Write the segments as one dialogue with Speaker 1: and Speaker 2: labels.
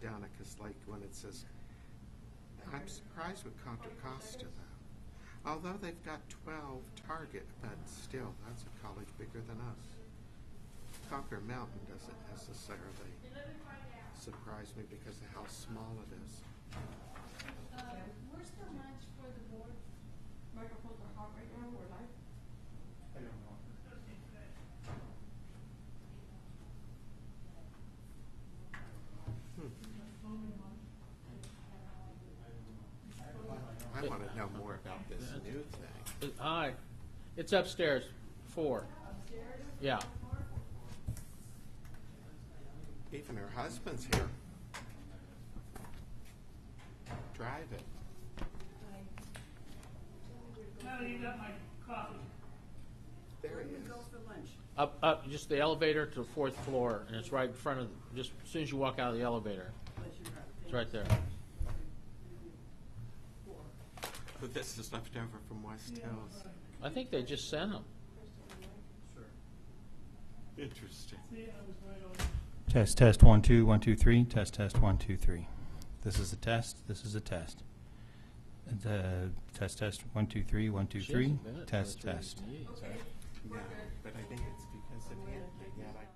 Speaker 1: down it, because like when it says, I'm surprised with Contra Costa though. Although they've got 12 target, but still, that's a college bigger than us. Conquer Mountain doesn't necessarily surprise me because of how small it is.
Speaker 2: Where's the lunch for the board? Microphones are hot right now, we're live.
Speaker 3: I don't know.
Speaker 1: I want to know more about this new thing.
Speaker 4: Hi. It's upstairs. 4.
Speaker 2: Upstairs?
Speaker 4: Yeah.
Speaker 1: Even her husband's here. Drive it.
Speaker 5: Now you got my coffee.
Speaker 1: There
Speaker 2: Where
Speaker 1: he
Speaker 2: do we
Speaker 1: is.
Speaker 2: go for lunch?
Speaker 4: Up, just the elevator to the 4th floor, and it's right in front of, just as soon as you walk out of the elevator. It's right there.
Speaker 1: But this is left over from West Hills.
Speaker 4: I think they just sent them.
Speaker 3: Sure.
Speaker 1: Interesting.
Speaker 5: See, I was right on.
Speaker 6: Test, test, 1, 2, 1, 2, 3. Test, test, 1, 2, 3. This is a test. This is a test. Test, test, 1, 2, 3, 1, 2, 3. Test, test.
Speaker 1: Yeah, but I think it's because of him. Yeah, like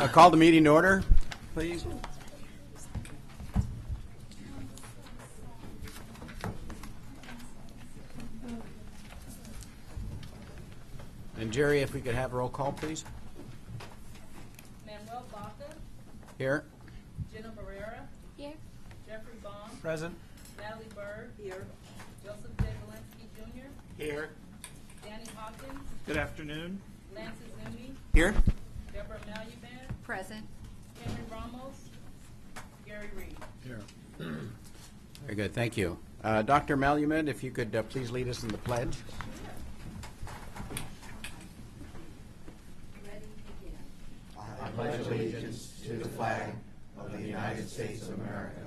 Speaker 7: Call the meeting to order, please. And Jerry, if we could have a roll call, please.
Speaker 8: Manuel Baca,
Speaker 7: Here.
Speaker 8: Jenna Barrera,
Speaker 2: Here.
Speaker 8: Jeffrey Bond,
Speaker 3: Present.
Speaker 8: Natalie Bird. Here. Joseph J. Valensky Jr.,
Speaker 1: Here.
Speaker 8: Danny Hawkins,
Speaker 5: Good afternoon.
Speaker 8: Lance Izumi,
Speaker 7: Here.
Speaker 8: Deborah Maluban,
Speaker 2: Present.
Speaker 8: Henry Ramos, Gary Reed.
Speaker 7: Very good, thank you. Dr. Malumed, if you could please lead us in the pledge.
Speaker 9: I pledge allegiance to the flag of the United States of America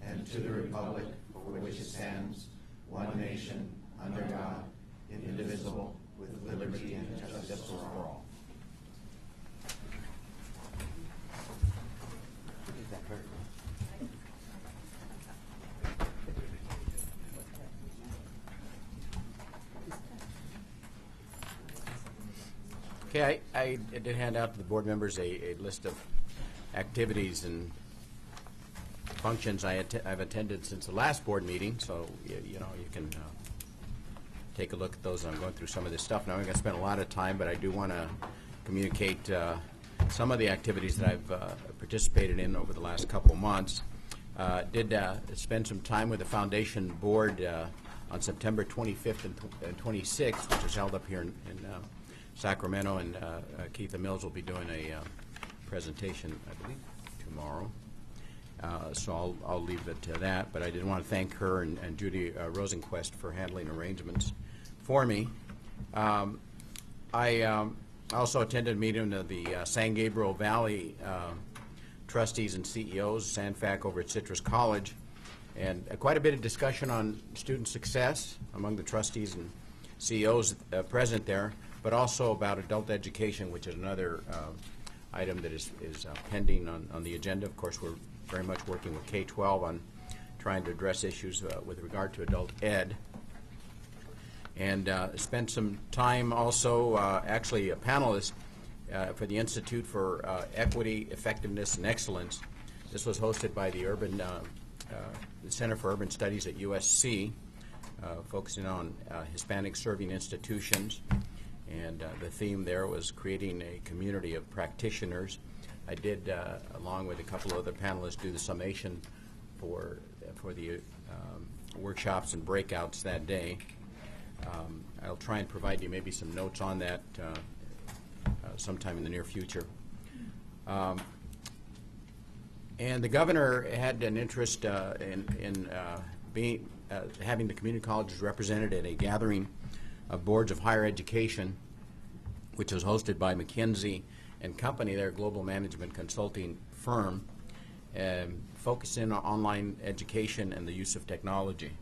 Speaker 9: and to the republic for which it stands, one nation, under God, indivisible, with liberty and justice for all.
Speaker 7: Okay, I did hand out to the board members a list of activities and functions I've attended since the last board meeting, so you can take a look at those. I'm going through some of this stuff now. I'm going to spend a lot of time, but I do want to communicate some of the activities that I've participated in over the last couple of months. Did spend some time with the foundation board on September 25th and 26th, which was held up here in Sacramento, and Keitha Mills will be doing a presentation, I believe, tomorrow. So I'll leave it to that, but I did want to thank her and Judy Rosenquist for handling arrangements for me. I also attended a meeting of the San Gabriel Valley trustees and CEOs, SANFAC, over at Citrus College, and quite a bit of discussion on student success among the trustees and CEOs present there, but also about adult education, which is another item that is pending on the agenda. Of course, we're very much working with K-12 on trying to address issues with regard to adult ed. And spent some time also, actually a panelist for the Institute for Equity, Effectiveness, and Excellence. This was hosted by the Center for Urban Studies at USC, focusing on Hispanic serving institutions. And the theme there was creating a community of practitioners. I did, along with a couple of other panelists, do the summation for the workshops and breakouts that day. I'll try and provide you maybe some notes on that sometime in the near future. And the governor had an interest in having the community colleges represented at a gathering of boards of higher education, which was hosted by McKinsey and Company, their global management consulting firm, focusing on online education and the use of technology.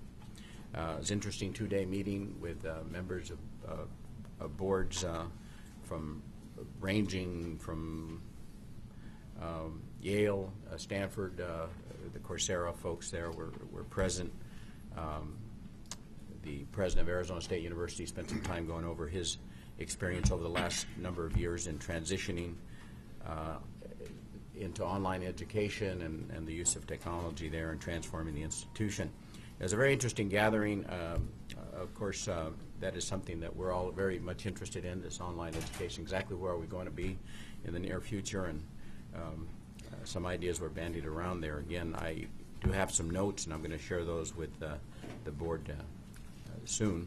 Speaker 7: It was an interesting two-day meeting with members of boards from ranging from Yale, Stanford, the Coursera folks there were present. The president of Arizona State University spent some time going over his experience over the last number of years in transitioning into online education and the use of technology there and transforming the institution. It was a very interesting gathering. Of course, that is something that we're all very much interested in, this online education. Exactly where are we going to be in the near future, and some ideas were bandied around there. Again, I do have some notes, and I'm going to share those with the board soon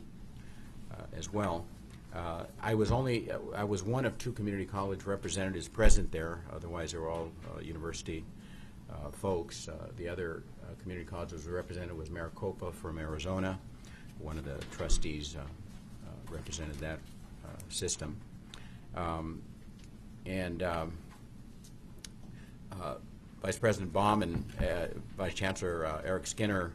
Speaker 7: as well. I was one of two community college representatives present there. Otherwise, they were all university folks. The other community college was represented was Maricopa from Arizona. One of the trustees represented that system. Vice President Baum and Vice Chancellor Eric Skinner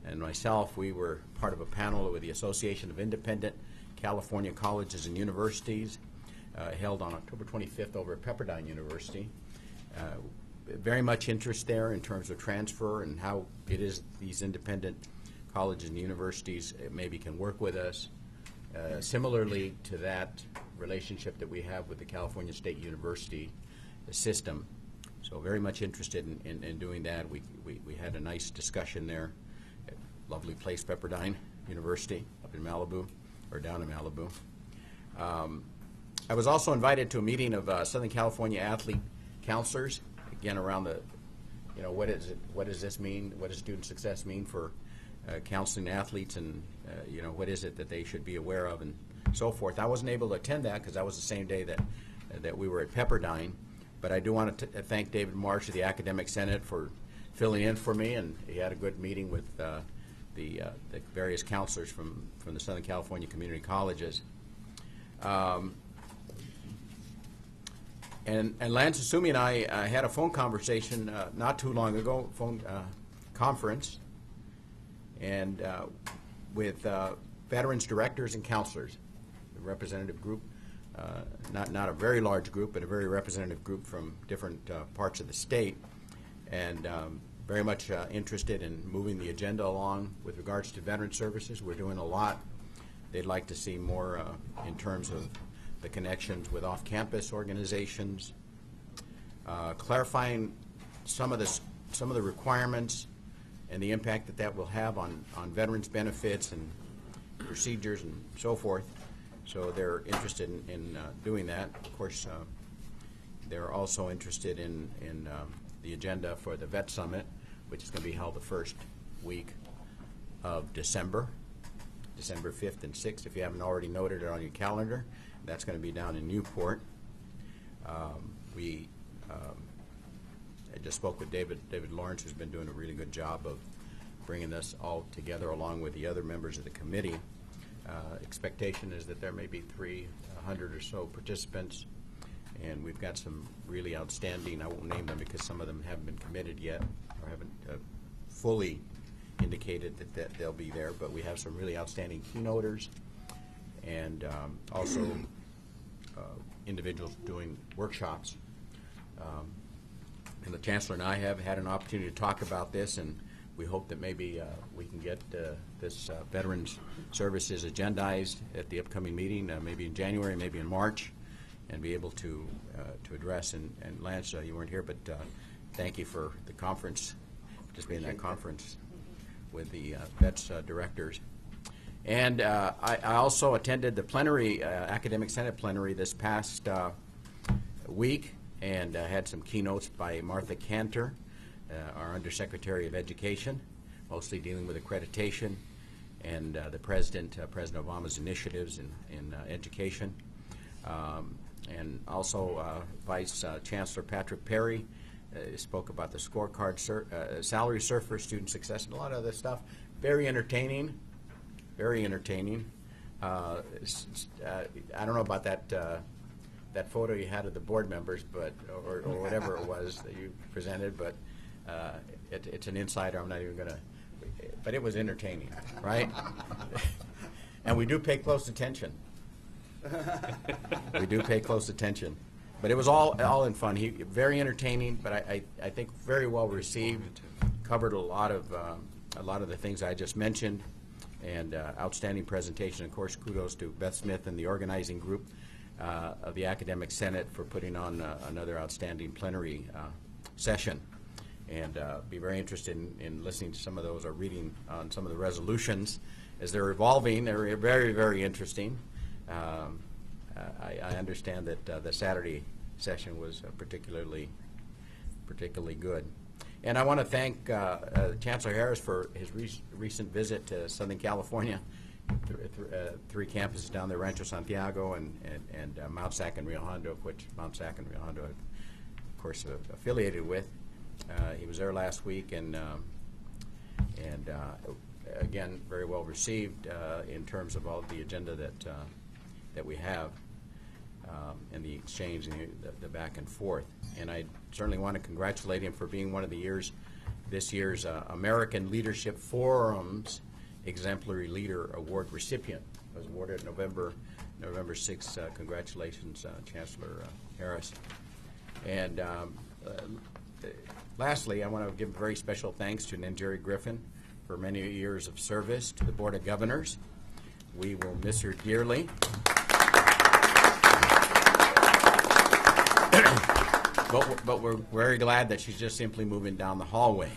Speaker 7: and myself, we were part of a panel with the Association of Independent California Colleges and Universities held on October 25th over at Pepperdine University. Very much interest there in terms of transfer and how it is these independent colleges and universities maybe can work with us. Similarly to that relationship that we have with the California State University system. So very much interested in doing that. We had a nice discussion there. Lovely place, Pepperdine University up in Malibu, or down in Malibu. I was also invited to a meeting of Southern California athlete counselors, again around the, what does this mean? What does student success mean for counseling athletes, and what is it that they should be aware of, and so forth. I wasn't able to attend that because that was the same day that we were at Pepperdine, but I do want to thank David Marsh of the Academic Senate for filling in for me, and he had a good meeting with the various counselors from the Southern California community colleges. And Lance Asumi and I had a phone conversation not too long ago, phone conference, and with veterans directors and counselors, a representative group, not a very large group, but a very representative group from different parts of the state, and very much interested in moving the agenda along with regards to veteran services. We're doing a lot. They'd like to see more in terms of the connections with off-campus organizations, clarifying some of the requirements and the impact that will have on veterans' benefits and procedures and so forth. So they're interested in doing that. Of course, they're also interested in the agenda for the Vet Summit, which is going to be held the first week of December 5th and 6th. If you haven't already noted it on your calendar, that's going to be down in Newport. I just spoke with David Lawrence, who's been doing a really good job of bringing this all together along with the other members of the committee. Expectation is that there may be 300 or so participants, and we've got some really outstanding, I won't name them because some of them haven't been committed yet or haven't fully indicated that they'll be there, but we have some really outstanding keynoters and also individuals doing workshops. And the Chancellor and I have had an opportunity to talk about this, and we hope that maybe we can get this Veterans Services agendized at the upcoming meeting, maybe in January, maybe in March, and be able to address. And Lance, you weren't here, but thank you for the conference, participating in that conference with the Vets directors. And I also attended the plenary, Academic Senate plenary this past week, and had some keynotes by Martha Cantor, our Undersecretary of Education, mostly dealing with accreditation and the President Obama's initiatives in education. And also Vice Chancellor Patrick Perry spoke about the scorecard, salary surfer, student success, and a lot of other stuff. Very entertaining. Very entertaining. I don't know about that photo you had of the board members, but or whatever it was that you presented, but it's an insider. I'm not even going to. But it was entertaining, right? And we do pay close attention. We do pay close attention. But it was all in fun. Very entertaining, but I think very well received. Covered a lot of the things I just mentioned, and outstanding presentation. Of course, kudos to Beth Smith and the organizing group of the Academic Senate for putting on another outstanding plenary session. And be very interested in listening to some of those or reading on some of the resolutions as they're evolving. They're very, very interesting. I understand that the Saturday session was particularly good. And I want to thank Chancellor Harris for his recent visit to Southern California, three campuses down there, Rancho Santiago and Mount Sac and Rio Hondo, which Mount Sac and Rio Hondo, of course, affiliated with. He was there last week, and again, very well received in terms of all of the agenda that we have, and the exchange and the back and forth. And I certainly want to congratulate him for being one of this year's American Leadership Forum's Exemplary Leader Award recipient. It was awarded November 6th. Congratulations, Chancellor Harris. And lastly, I want to give very special thanks to Nanjeri Griffin for many years of service to the Board of Governors. We will miss her dearly. But we're very glad that she's just simply moving down the hallway.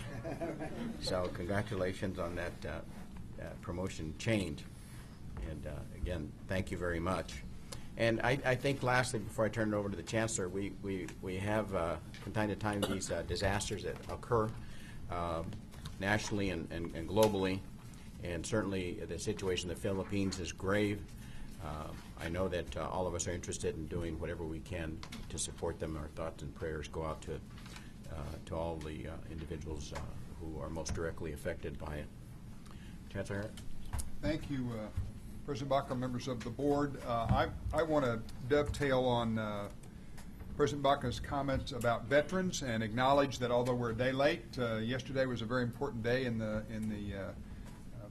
Speaker 7: So congratulations on that promotion change. And again, thank you very much. And I think lastly, before I turn it over to the Chancellor, we have from time to time these disasters that occur nationally and globally. And certainly the situation in the Philippines is grave. I know that all of us are interested in doing whatever we can to support them. Our thoughts and prayers go out to all the individuals who are most directly affected by it. Chancellor Harris?
Speaker 10: Thank you, President Baca, members of the board. I want to dovetail on President Baca's comments about veterans and acknowledge that although we're a day late, yesterday was a very important day in the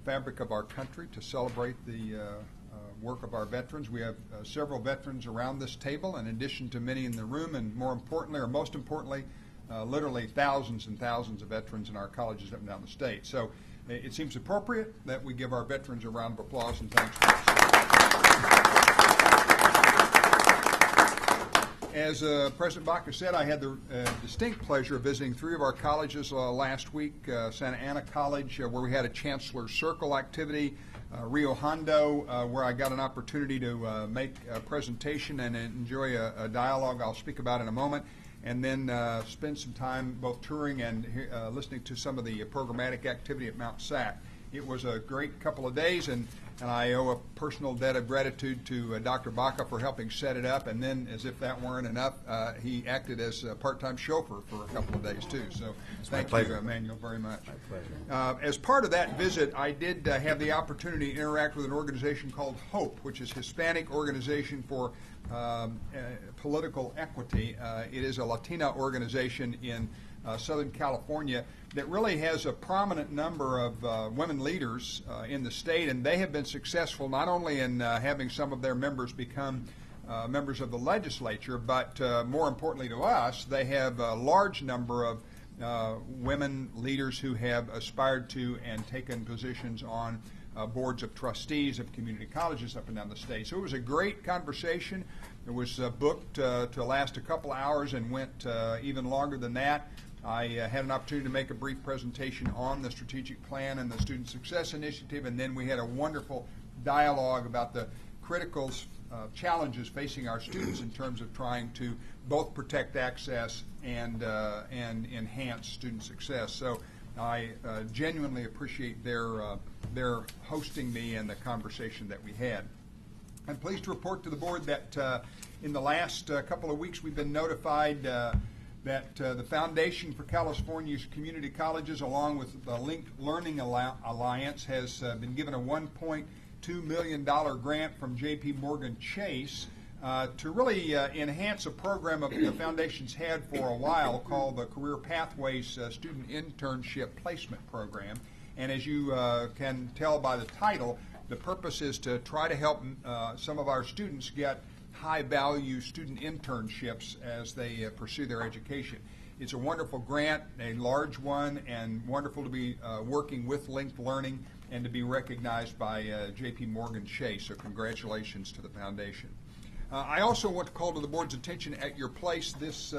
Speaker 10: fabric of our country to celebrate the work of our veterans. We have several veterans around this table, in addition to many in the room, and more importantly, or most importantly, literally thousands and thousands of veterans in our colleges up and down the state. So it seems appropriate that we give our veterans a round of applause and thanks for this. As President Baca said, I had the distinct pleasure of visiting 3 of our colleges last week, Santa Ana College, where we had a Chancellor Circle activity, Rio Hondo, where I got an opportunity to make a presentation and enjoy a dialogue I'll speak about in a moment, and then spend some time both touring and listening to some of the programmatic activity at Mount SAC. It was a great couple of days, and I owe a personal debt of gratitude to Dr. Baca for helping set it up, and then, as if that weren't enough, he acted as a part-time chauffeur for a couple of days, too. So thank you, Emmanuel, very much.
Speaker 7: My pleasure.
Speaker 10: As part of that visit, I did have the opportunity to interact with an organization called HOPE, which is Hispanic Organization for Political Equity. It is a Latina organization in Southern California that really has a prominent number of women leaders in the state, and they have been successful not only in having some of their members become members of the legislature, but more importantly to us, they have a large number of women leaders who have aspired to and taken positions on boards of trustees of community colleges up and down the state. So it was a great conversation. It was booked to last a couple hours and went even longer than that. I had an opportunity to make a brief presentation on the strategic plan and the Student Success Initiative, and then we had a wonderful dialogue about the critical challenges facing our students in terms of trying to both protect access and enhance student success. So I genuinely appreciate their hosting me and the conversation that we had. I'm pleased to report to the board that in the last couple of weeks we've been notified that the Foundation for California's Community Colleges, along with the Linked Learning Alliance, has been given a $1.2 million grant from J.P. Morgan Chase to really enhance a program of the Foundation's had for a while called the Career Pathways Student Internship Placement Program. And as you can tell by the title, the purpose is to try to help some of our students get high-value student internships as they pursue their education. It's a wonderful grant, a large one, and wonderful to be working with Linked Learning and to be recognized by J.P. Morgan Chase. So congratulations to the Foundation. I also want to call to the board's attention at your place this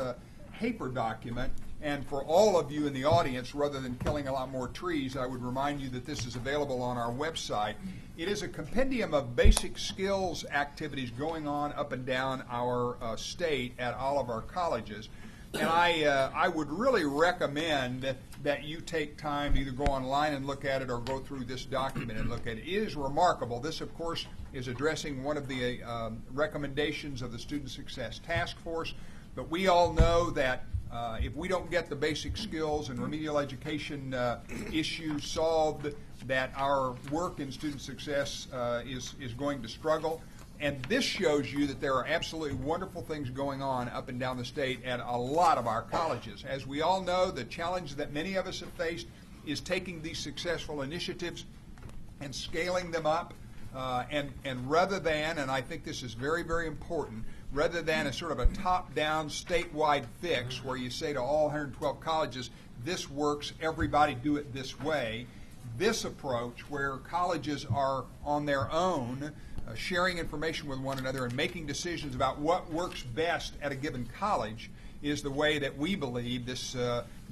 Speaker 10: paper document. And for all of you in the audience, rather than killing a lot more trees, I would remind you that this is available on our website. It is a compendium of basic skills activities going on up and down our state at all of our colleges. And I would really recommend that you take time to either go online and look at it or go through this document and look at it. It is remarkable. This, of course, is addressing one of the recommendations of the Student Success Task Force. But we all know that if we don't get the basic skills and remedial education issues solved, that our work in student success is going to struggle. And this shows you that there are absolutely wonderful things going on up and down the state at a lot of our colleges. As we all know, the challenge that many of us have faced is taking these successful initiatives and scaling them up. And rather than, and I think this is very, very important, rather than a sort of a top-down statewide fix where you say to all 112 colleges, this works, everybody do it this way, this approach where colleges are on their own, sharing information with one another and making decisions about what works best at a given college is the way that we believe this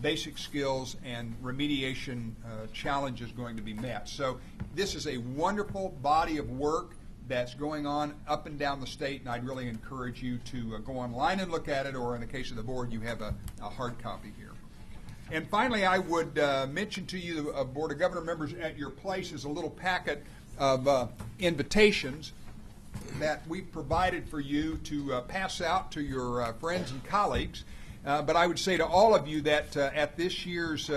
Speaker 10: basic skills and remediation challenge is going to be met. So this is a wonderful body of work that's going on up and down the state, and I'd really encourage you to go online and look at it, or in the case of the board, you have a hard copy here. And finally, I would mention to you, Board of Governor members, at your place is a little packet of invitations that we've provided for you to pass out to your friends and colleagues. But I would say to all of you that at this year's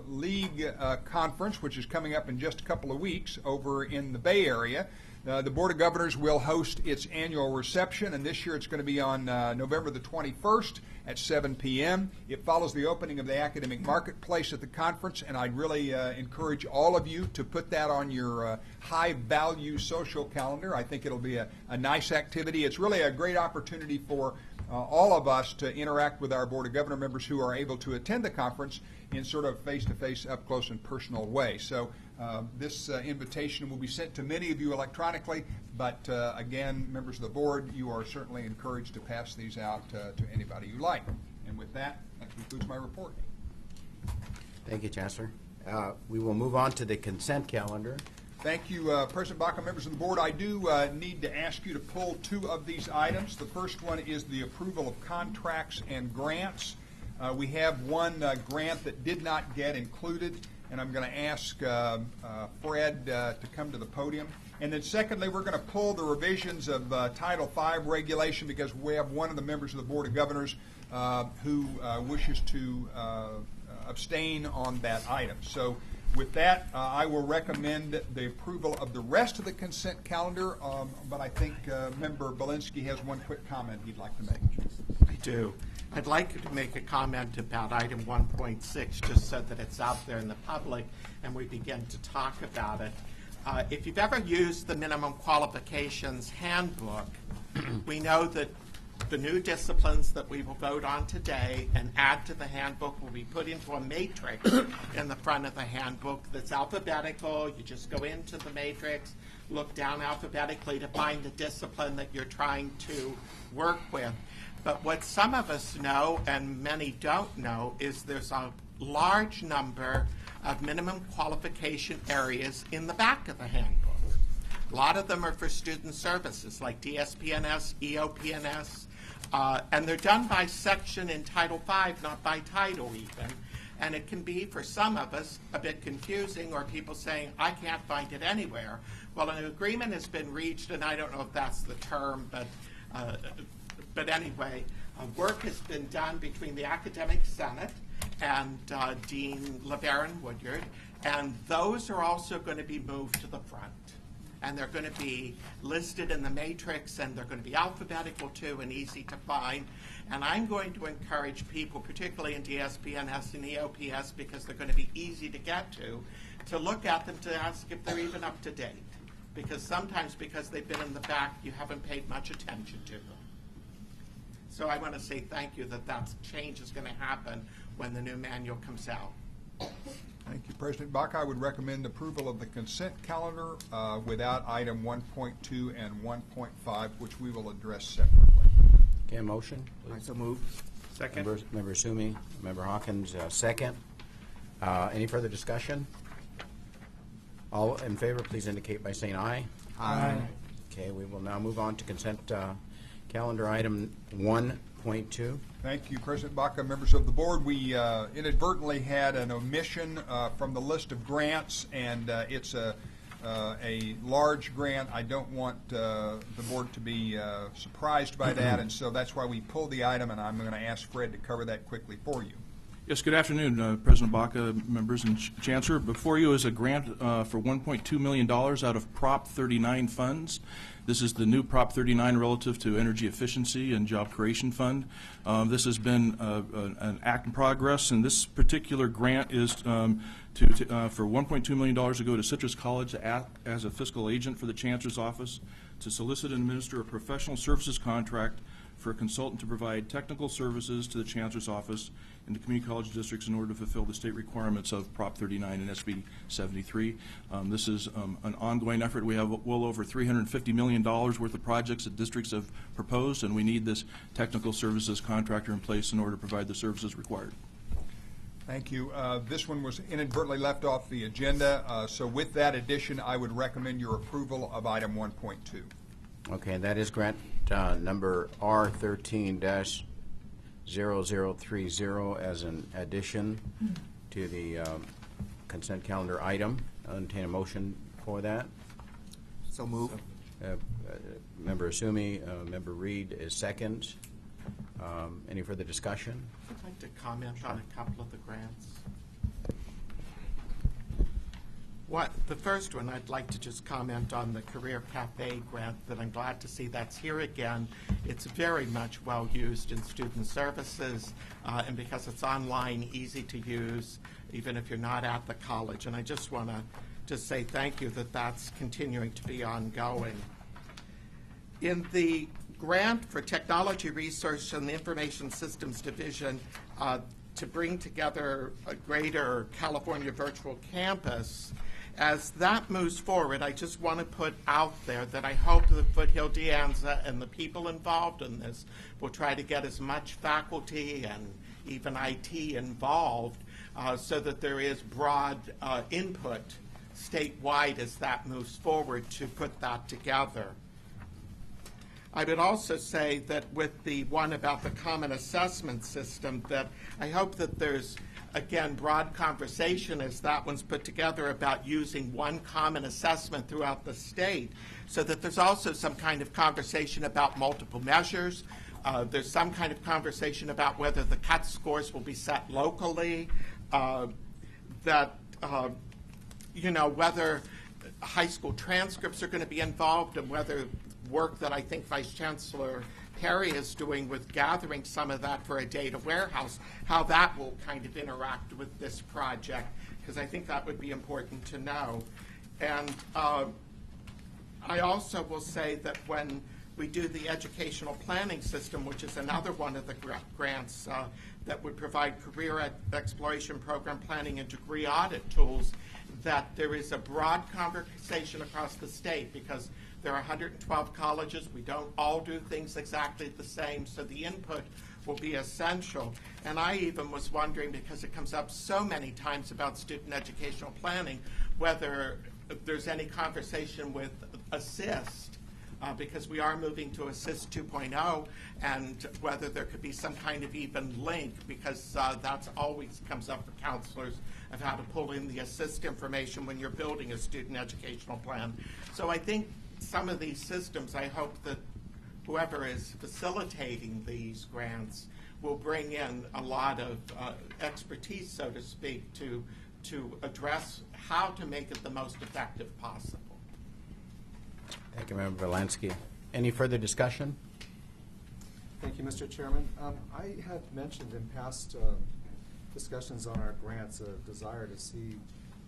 Speaker 10: League conference, which is coming up in just a couple of weeks over in the Bay Area, the Board of Governors will host its annual reception, and this year it's going to be on November the 21st at 7 p.m. It follows the opening of the academic marketplace at the conference, and I'd really encourage all of you to put that on your high-value social calendar. I think it'll be a nice activity. It's really a great opportunity for all of us to interact with our Board of Governor members who are able to attend the conference in sort of face-to-face, up-close and personal way. So this invitation will be sent to many of you electronically, but again, members of the board, you are certainly encouraged to pass these out to anybody you like. And with that, that concludes my report.
Speaker 7: Thank you, Chancellor. We will move on to the consent calendar.
Speaker 10: Thank you, President Baca, members of the board. I do need to ask you to pull two of these items. The first one is the approval of contracts and grants. We have one grant that did not get included, and I'm going to ask Fred to come to the podium. And then secondly, we're going to pull the revisions of Title V regulation because we have one of the members of the Board of Governors who wishes to abstain on that item. So with that, I will recommend the approval of the rest of the consent calendar, but I think Member Belinsky has one quick comment he'd like to make.
Speaker 1: I do. I'd like to make a comment about item 1.6, just so that it's out there in the public and we begin to talk about it. If you've ever used the minimum qualifications handbook, we know that the new disciplines that we will vote on today and add to the handbook will be put into a matrix in the front of the handbook that's alphabetical. You just go into the matrix, look down alphabetically to find the discipline that you're trying to work with. But what some of us know and many don't know is there's a large number of minimum qualification areas in the back of the handbook. A lot of them are for student services like DSPNS, EOPNS, and they're done by section in Title V, not by title even. And it can be, for some of us, a bit confusing, or people saying, I can't find it anywhere. Well, an agreement has been reached, and I don't know if that's the term, but anyway, work has been done between the Academic Senate and Dean LeBaron Woodyard, and those are also going to be moved to the front. And they're going to be listed in the matrix, and they're going to be alphabetical too and easy to find. And I'm going to encourage people, particularly in DSPNS and EOPS, because they're going to be easy to get to look at them to ask if they're even up to date. Because sometimes, because they've been in the back, you haven't paid much attention to them. So I want to say thank you that change is going to happen when the new manual comes out.
Speaker 10: Thank you, President Baca. I would recommend approval of the consent calendar without item 1.2 and 1.5, which we will address separately.
Speaker 7: Okay, a motion?
Speaker 1: I so move. Second.
Speaker 7: Member Sumi, Member Hawkins, second. Any further discussion? All in favor, please indicate by saying aye.
Speaker 1: Aye.
Speaker 7: Okay, we will now move on to consent calendar item 1.2.
Speaker 10: Thank you, President Baca, members of the board. We inadvertently had an omission from the list of grants, and it's a large grant. I don't want the board to be surprised by that, and so that's why we pulled the item, and I'm going to ask Fred to cover that quickly for you.
Speaker 11: Yes, good afternoon, President Baca, members, and Chancellor. Before you is a grant for $1.2 million out of Prop 39 funds. This is the new Prop 39 relative to energy efficiency and job creation fund. This has been an act in progress, and this particular grant is for $1.2 million to go to Citrus College to act as a fiscal agent for the Chancellor's office to solicit and administer a professional services contract for a consultant to provide technical services to the Chancellor's Office and to community college districts in order to fulfill the state requirements of Prop 39 and SB 73. This is an ongoing effort. We have well over $350 million worth of projects that districts have proposed, and we need this technical services contractor in place in order to provide the services required.
Speaker 10: Thank you. This one was inadvertently left off the agenda, so with that addition, I would recommend your approval of item 1.2.
Speaker 7: Okay, and that is grant number R13-0030 as an addition to the consent calendar item. I'll entertain a motion for that.
Speaker 1: So move.
Speaker 7: Member Asumi, Member Reed is second. Any further discussion?
Speaker 1: I'd like to comment on a couple of the grants. The first one, I'd like to just comment on the Career Cafe grant, that I'm glad to see that's here again. It's very much well used in student services, and because it's online, easy to use, even if you're not at the college. And I just want to just say thank you that that's continuing to be ongoing. In the grant for Technology Research and the Information Systems Division to bring together a greater California virtual campus, as that moves forward, I just want to put out there that I hope that Foothill De Anza and the people involved in this will try to get as much faculty and even IT involved so that there is broad input statewide as that moves forward to put that together. I would also say that with the one about the common assessment system, that I hope that there's, again, broad conversation as that one's put together about using one common assessment throughout the state, so that there's also some kind of conversation about multiple measures. There's some kind of conversation about whether the cut scores will be set locally, whether high school transcripts are going to be involved, and whether work that I think Vice Chancellor Perry is doing with gathering some of that for a data warehouse, how that will kind of interact with this project, because I think that would be important to know. And I also will say that when we do the educational planning system, which is another one of the grants that would provide career exploration, program planning, and degree audit tools, that there is a broad conversation across the state, because there are 112 colleges. We don't all do things exactly the same, so the input will be essential. And I even was wondering, because it comes up so many times about student educational planning, whether there's any conversation with ASSIST, because we are moving to ASSIST 2.0, and whether there could be some kind of even link, because that's always comes up for counselors, of how to pull in the ASSIST information when you're building a student educational plan. So I think some of these systems, I hope that whoever is facilitating these grants will bring in a lot of expertise, so to speak, to address how to make it the most effective possible.
Speaker 7: Thank you, Member Volansky. Any further discussion?
Speaker 3: Thank you, Mr. Chairman. I had mentioned in past discussions on our grants a desire to see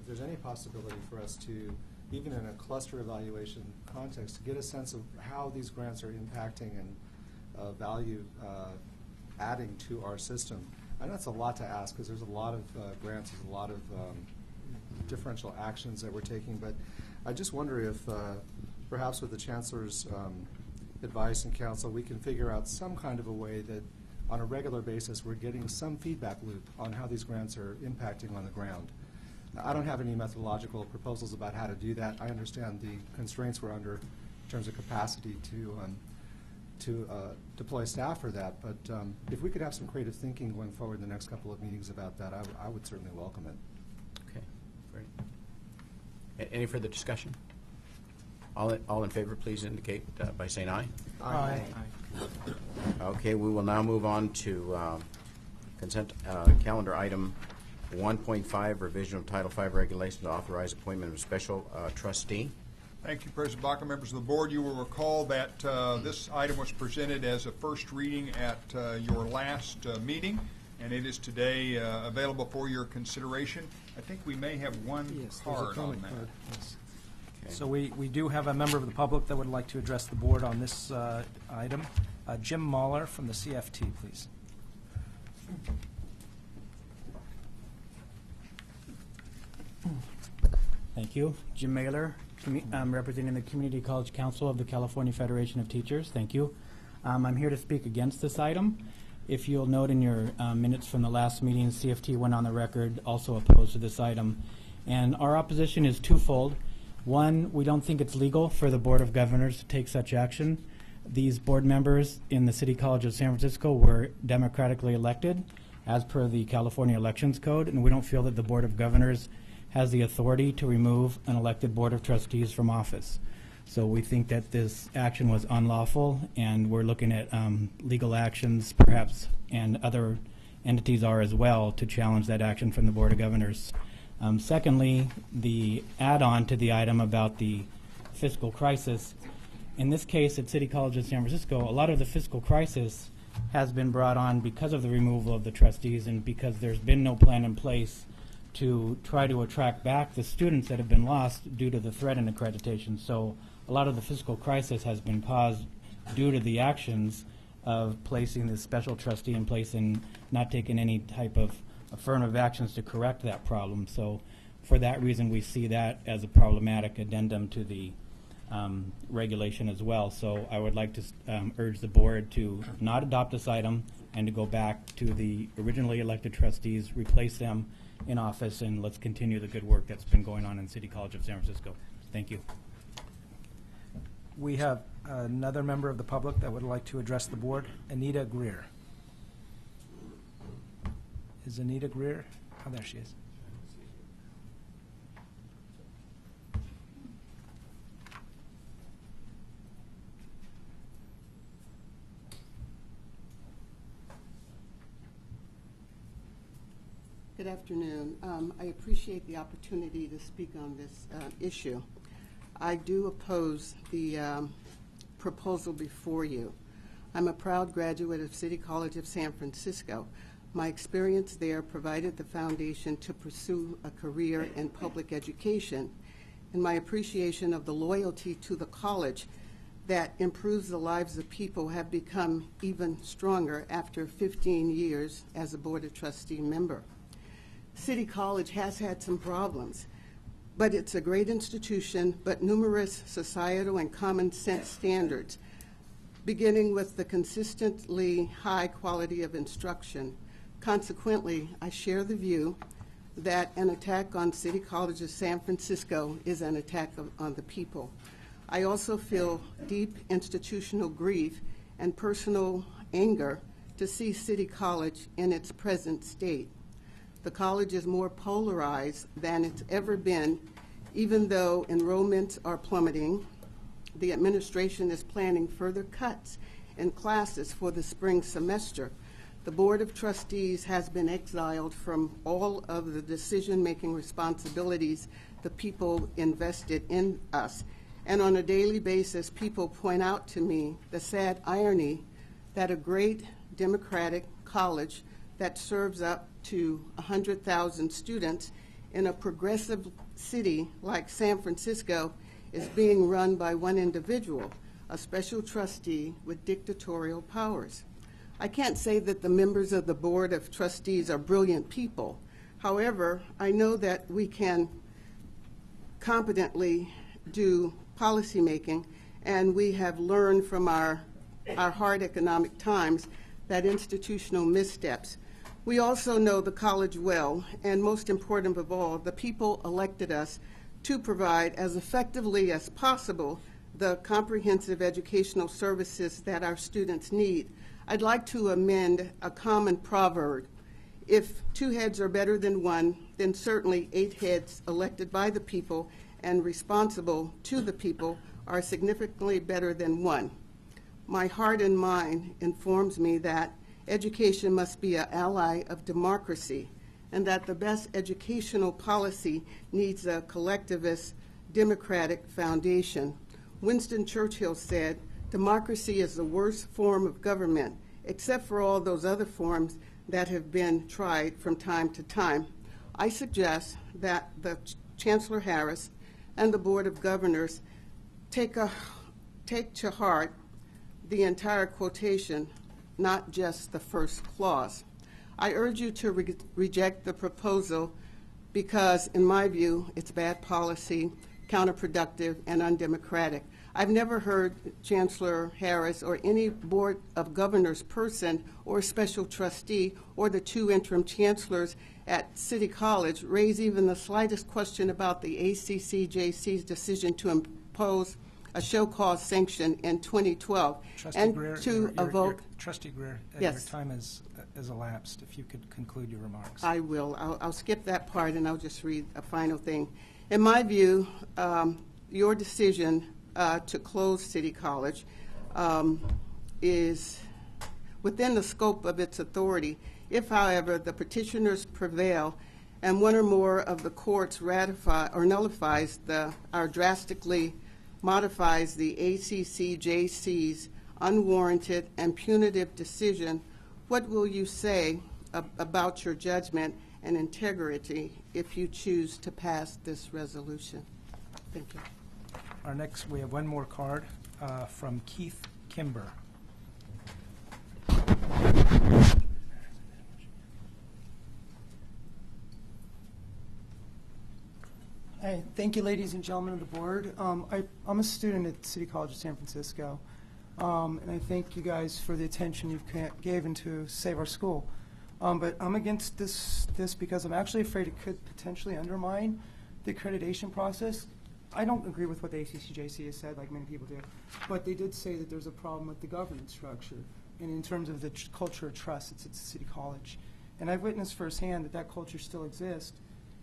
Speaker 3: if there's any possibility for us to, even in a cluster evaluation context, to get a sense of how these grants are impacting and value adding to our system. I know it's a lot to ask, because there's a lot of grants, there's a lot of differential actions that we're taking, but I just wonder if perhaps with the Chancellor's advice and counsel, we can figure out some kind of a way that on a regular basis we're getting some feedback loop on how these grants are impacting on the ground. I don't have any methodological proposals about how to do that. I understand the constraints we're under in terms of capacity to deploy staff for that, but if we could have some creative thinking going forward in the next couple of meetings about that, I would certainly welcome it.
Speaker 7: Okay, great. Any further discussion? All in favor, please indicate by saying aye.
Speaker 3: Aye.
Speaker 7: Okay, we will now move on to consent calendar item 1.5, revision of Title V regulations to authorize appointment of a special trustee.
Speaker 10: Thank you, President Baca. Members of the board, you will recall that this item was presented as a first reading at your last meeting, and it is today available for your consideration. I think we may have one card on that.
Speaker 3: Yes.
Speaker 12: So we do have a member of the public that would like to address the board on this item. Jim Mahler from the CFT, please.
Speaker 13: Thank you. Jim Mahler, I'm representing the Community College Council of the California Federation of Teachers. Thank you. I'm here to speak against this item. If you'll note in your minutes from the last meeting, CFT went on the record also opposed to this item. And our opposition is twofold. One, we don't think it's legal for the Board of Governors to take such action. These board members in the City College of San Francisco were democratically elected as per the California Elections Code, and we don't feel that the Board of Governors has the authority to remove an elected Board of Trustees from office. So we think that this action was unlawful, and we're looking at legal actions perhaps, and other entities are as well, to challenge that action from the Board of Governors. Secondly, the add-on to the item about the fiscal crisis. In this case, at City College of San Francisco, a lot of the fiscal crisis has been brought on because of the removal of the trustees and because there's been no plan in place to try to attract back the students that have been lost due to the threat in accreditation. So a lot of the fiscal crisis has been caused due to the actions of placing this special trustee in place and not taking any type of affirmative actions to correct that problem. So for that reason, we see that as a problematic addendum to the regulation as well. So I would like to urge the board to not adopt this item and to go back to the originally elected trustees, replace them in office, and let's continue the good work that's been going on in City College of San Francisco. Thank you.
Speaker 12: We have another member of the public that would like to address the board, Anita Greer. Is Anita Greer? Oh, there she is.
Speaker 14: Good afternoon. I appreciate the opportunity to speak on this issue. I do oppose the proposal before you. I'm a proud graduate of City College of San Francisco. My experience there provided the foundation to pursue a career in public education, and my appreciation of the loyalty to the college that improves the lives of people have become even stronger after 15 years as a Board of Trustee member. City College has had some problems, but it's a great institution, but numerous societal and common sense standards, beginning with the consistently high quality of instruction. Consequently, I share the view that an attack on City College of San Francisco is an attack on the people. I also feel deep institutional grief and personal anger to see City College in its present state. The college is more polarized than it's ever been, even though enrollments are plummeting. The administration is planning further cuts in classes for the spring semester. The Board of Trustees has been exiled from all of the decision-making responsibilities the people invested in us. And on a daily basis, people point out to me the sad irony that a great democratic college that serves up to 100,000 students in a progressive city like San Francisco is being run by one individual, a special trustee with dictatorial powers. I can't say that the members of the Board of Trustees are brilliant people. However, I know that we can competently do policymaking, and we have learned from our hard economic times that institutional missteps. We also know the college well, and most important of all, the people elected us to provide as effectively as possible the comprehensive educational services that our students need. I'd like to amend a common proverb. If 2 heads are better than 1, then certainly 8 heads elected by the people and responsible to the people are significantly better than 1. My heart and mind informs me that education must be an ally of democracy, and that the best educational policy needs a collectivist democratic foundation. Winston Churchill said, "Democracy is the worst form of government, except for all those other forms that have been tried from time to time." I suggest that the Chancellor Harris and the Board of Governors take to heart the entire quotation, not just the first clause. I urge you to reject the proposal because, in my view, it's bad policy, counterproductive, and undemocratic. I've never heard Chancellor Harris or any Board of Governors person or special trustee or the two interim chancellors at City College raise even the slightest question about the ACCJC's decision to impose a show cause sanction in 2012
Speaker 12: Trustee
Speaker 14: and
Speaker 12: Greer,
Speaker 14: to evoke.
Speaker 12: Trustee Greer,
Speaker 14: Yes.
Speaker 12: your time has elapsed. If you could conclude your remarks.
Speaker 14: I will. I'll skip that part and I'll just read a final thing. In my view, your decision to close City College is within the scope of its authority. If, however, the petitioners prevail and one or more of the courts ratify or nullifies or drastically modifies the ACCJC's unwarranted and punitive decision, what will you say about your judgment and integrity if you choose to pass this resolution? Thank you.
Speaker 12: Our next, we have one more card from Keith Kimber.
Speaker 15: Hi, thank you, ladies and gentlemen of the board. I'm a student at City College of San Francisco, and I thank you guys for the attention you've given to save our school. But I'm against this because I'm actually afraid it could potentially undermine the accreditation process. I don't agree with what the ACCJC has said, like many people do, but they did say that there's a problem with the governance structure, and in terms of the culture of trust, it's at City College. And I've witnessed firsthand that culture still exists.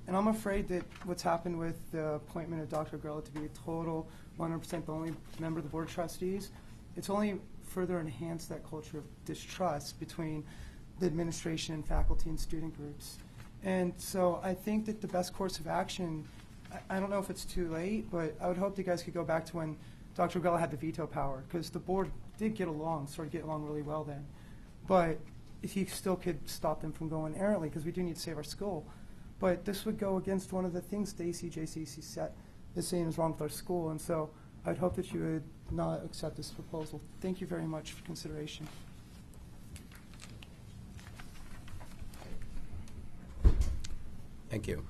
Speaker 15: And I'm afraid that what's happened with the appointment of Dr. Grella to be a total 100% the only member of the Board of Trustees, it's only further enhanced that culture of distrust between the administration and faculty and student groups. And so I think that the best course of action, I don't know if it's too late, but I would hope you guys could go back to when Dr. Grella had the veto power, because the board did get along, sort of get along really well then. But if you still could stop them from going errantly, because we do need to save our school. But this would go against one of the things the ACJCC set is saying is wrong with our school, and so I'd hope that you would not accept this proposal. Thank you very much for consideration.
Speaker 7: Thank you.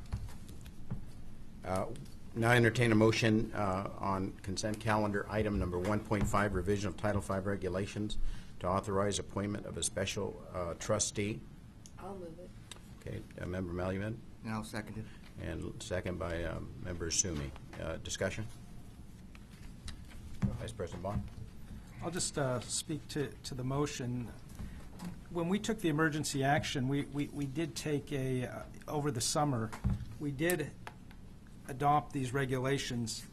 Speaker 7: Now I entertain a motion on consent calendar item number 1.5, revision of Title V regulations to authorize appointment of a special trustee.
Speaker 8: I'll move it.
Speaker 7: Okay, Member Malumed?
Speaker 9: And I'll second it.
Speaker 7: And second by Member Sumi. Discussion? Vice President Bond?
Speaker 12: I'll just speak to the motion. When we took the emergency action, we did take over the summer, we did adopt these regulations,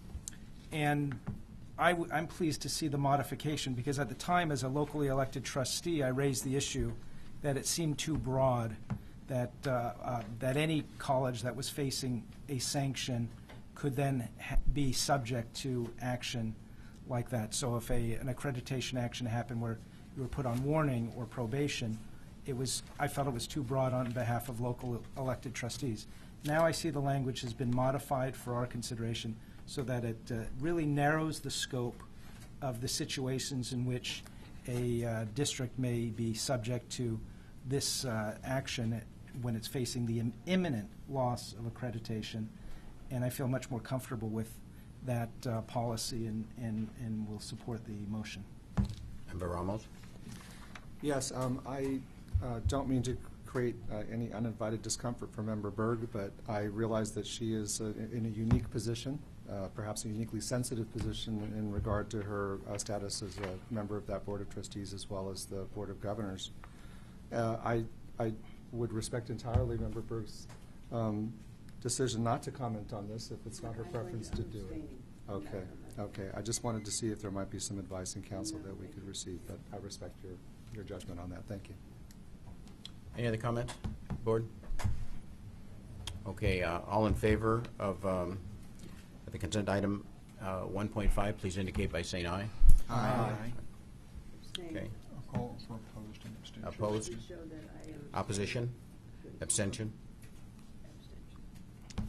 Speaker 12: and I'm pleased to see the modification, because at the time, as a locally elected trustee, I raised the issue that it seemed too broad, that any college that was facing a sanction could then be subject to action like that. So if an accreditation action happened where you were put on warning or probation, I felt it was too broad on behalf of local elected trustees. Now I see the language has been modified for our consideration so that it really narrows the scope of the situations in which a district may be subject to this action when it's facing the imminent loss of accreditation. And I feel much more comfortable with that policy and will support the motion.
Speaker 7: Member Ramos?
Speaker 3: Yes, I don't mean to create any uninvited discomfort for Member Berg, but I realize that she is in a unique position, perhaps a uniquely sensitive position in regard to her status as a member of that Board of Trustees as well as the Board of Governors. I would respect entirely Member Berg's decision not to comment on this if it's not her preference to do it. Okay, okay. I just wanted to see if there might be some advice and counsel that we could receive, but I respect your judgment on that. Thank you.
Speaker 7: Any other comments, Board? Okay, all in favor of the consent item 1.5, please indicate by saying aye.
Speaker 9: Aye.
Speaker 7: Okay.
Speaker 10: I'll call for opposed and abstention.
Speaker 7: Opposed? Opposition? Abstention?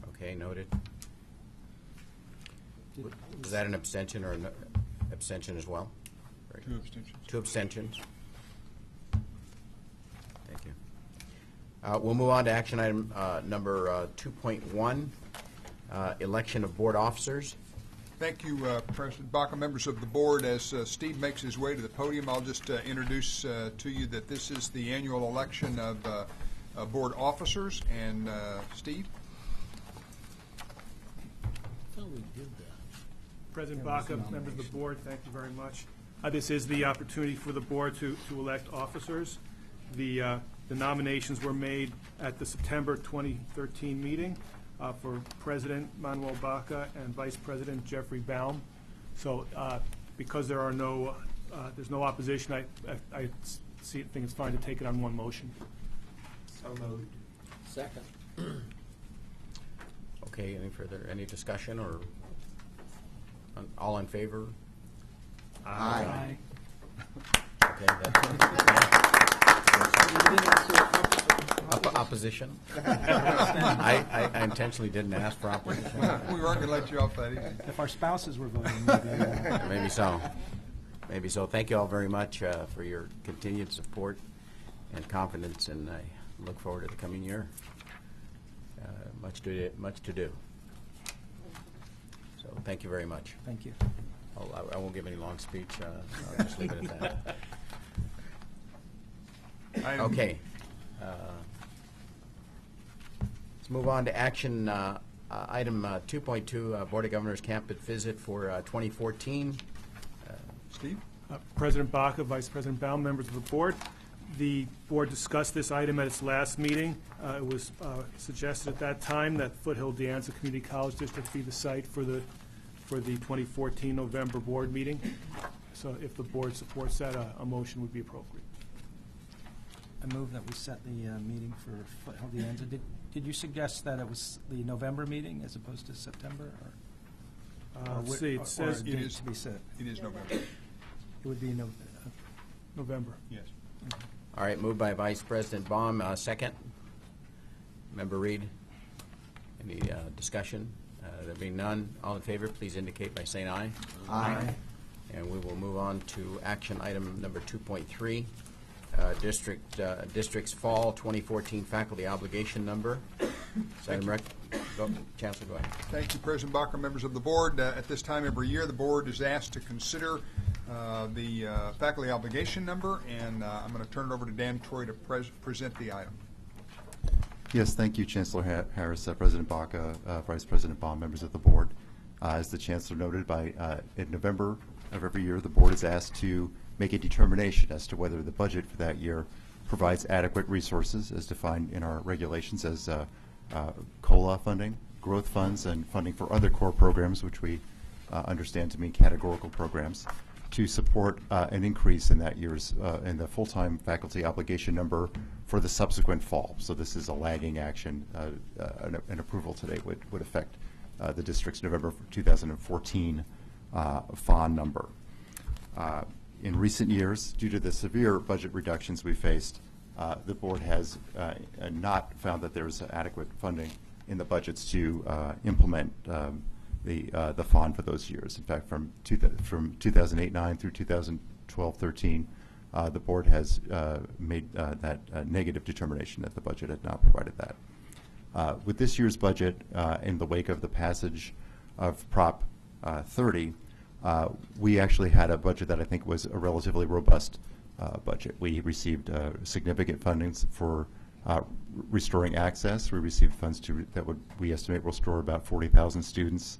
Speaker 7: Okay, noted. Is that an abstention or an abstention as well? Very good.
Speaker 10: 2 abstentions.
Speaker 7: 2 abstentions. Thank you. We'll move on to action item number 2.1, election of board officers.
Speaker 10: Thank you, President Baca, members of the board. As Steve makes his way to the podium, I'll just introduce to you that this is the annual election of board officers. And Steve?
Speaker 5: President Baca, members of the board, thank you very much. This is the opportunity for the board to elect officers. The nominations were made at the September 2013 meeting for President Manuel Baca and Vice President Jeffrey Baum. So because there are there's no opposition, I think it's fine to take it on one motion.
Speaker 4: So moved. Second.
Speaker 7: Okay, any discussion or all in favor?
Speaker 1: Aye.
Speaker 7: Okay, opposition? I intentionally didn't ask for opposition.
Speaker 10: We weren't going to let you off that easy.
Speaker 12: If our spouses were voting,
Speaker 7: Maybe so. Maybe so. Thank you all very much for your continued support and confidence, and I look forward to the coming year. Much to do. So thank you very much.
Speaker 12: Thank you.
Speaker 7: I won't give any long speech. I'll just leave it at that. Okay. Let's move on to action item 2.2, Board of Governors campus visit for 2014.
Speaker 10: Steve?
Speaker 5: President Baca, Vice President Baum, members of the board. The board discussed this item at its last meeting. It was suggested at that time that Foothill De Anza Community College District be the site for the 2014 November board meeting. So if the board supports that, a motion would be appropriate.
Speaker 12: I move that we set the meeting for Foothill De Anza. Did you suggest that it was the November meeting as opposed to September?
Speaker 5: Let's see, it says
Speaker 10: it is
Speaker 12: to be set.
Speaker 10: It is November.
Speaker 12: It would be
Speaker 5: November.
Speaker 10: Yes.
Speaker 7: All right, moved by Vice President Baum. Second. Member Reed. Any discussion? There being none, all in favor, please indicate by saying aye.
Speaker 1: Aye.
Speaker 7: And we will move on to action item number 2.3, District's Fall 2014 Faculty Obligation Number. Chancellor, go ahead.
Speaker 10: Thank you, President Baca, members of the board. At this time every year, the board is asked to consider the faculty obligation number, and I'm going to turn it over to Dan Troy to present the item.
Speaker 16: Yes, thank you, Chancellor Harris, President Baca, Vice President Baum, members of the board. As the Chancellor noted, in November of every year, the board is asked to make a determination as to whether the budget for that year provides adequate resources as defined in our regulations as COLA funding, growth funds, and funding for other core programs, which we understand to mean categorical programs, to support an increase in that year's in the full-time faculty obligation number for the subsequent fall. So this is a lagging action. An approval today would affect the district's November 2014 FON number. In recent years, due to the severe budget reductions we faced, the board has not found that there is adequate funding in the budgets to implement the FON for those years. In fact, from 2008-9 through 2012-13, the board has made that negative determination that the budget had not provided that. With this year's budget, in the wake of the passage of Prop 30, we actually had a budget that I think was a relatively robust budget. We received significant fundings for restoring access. We received funds that we estimate will restore about 40,000 students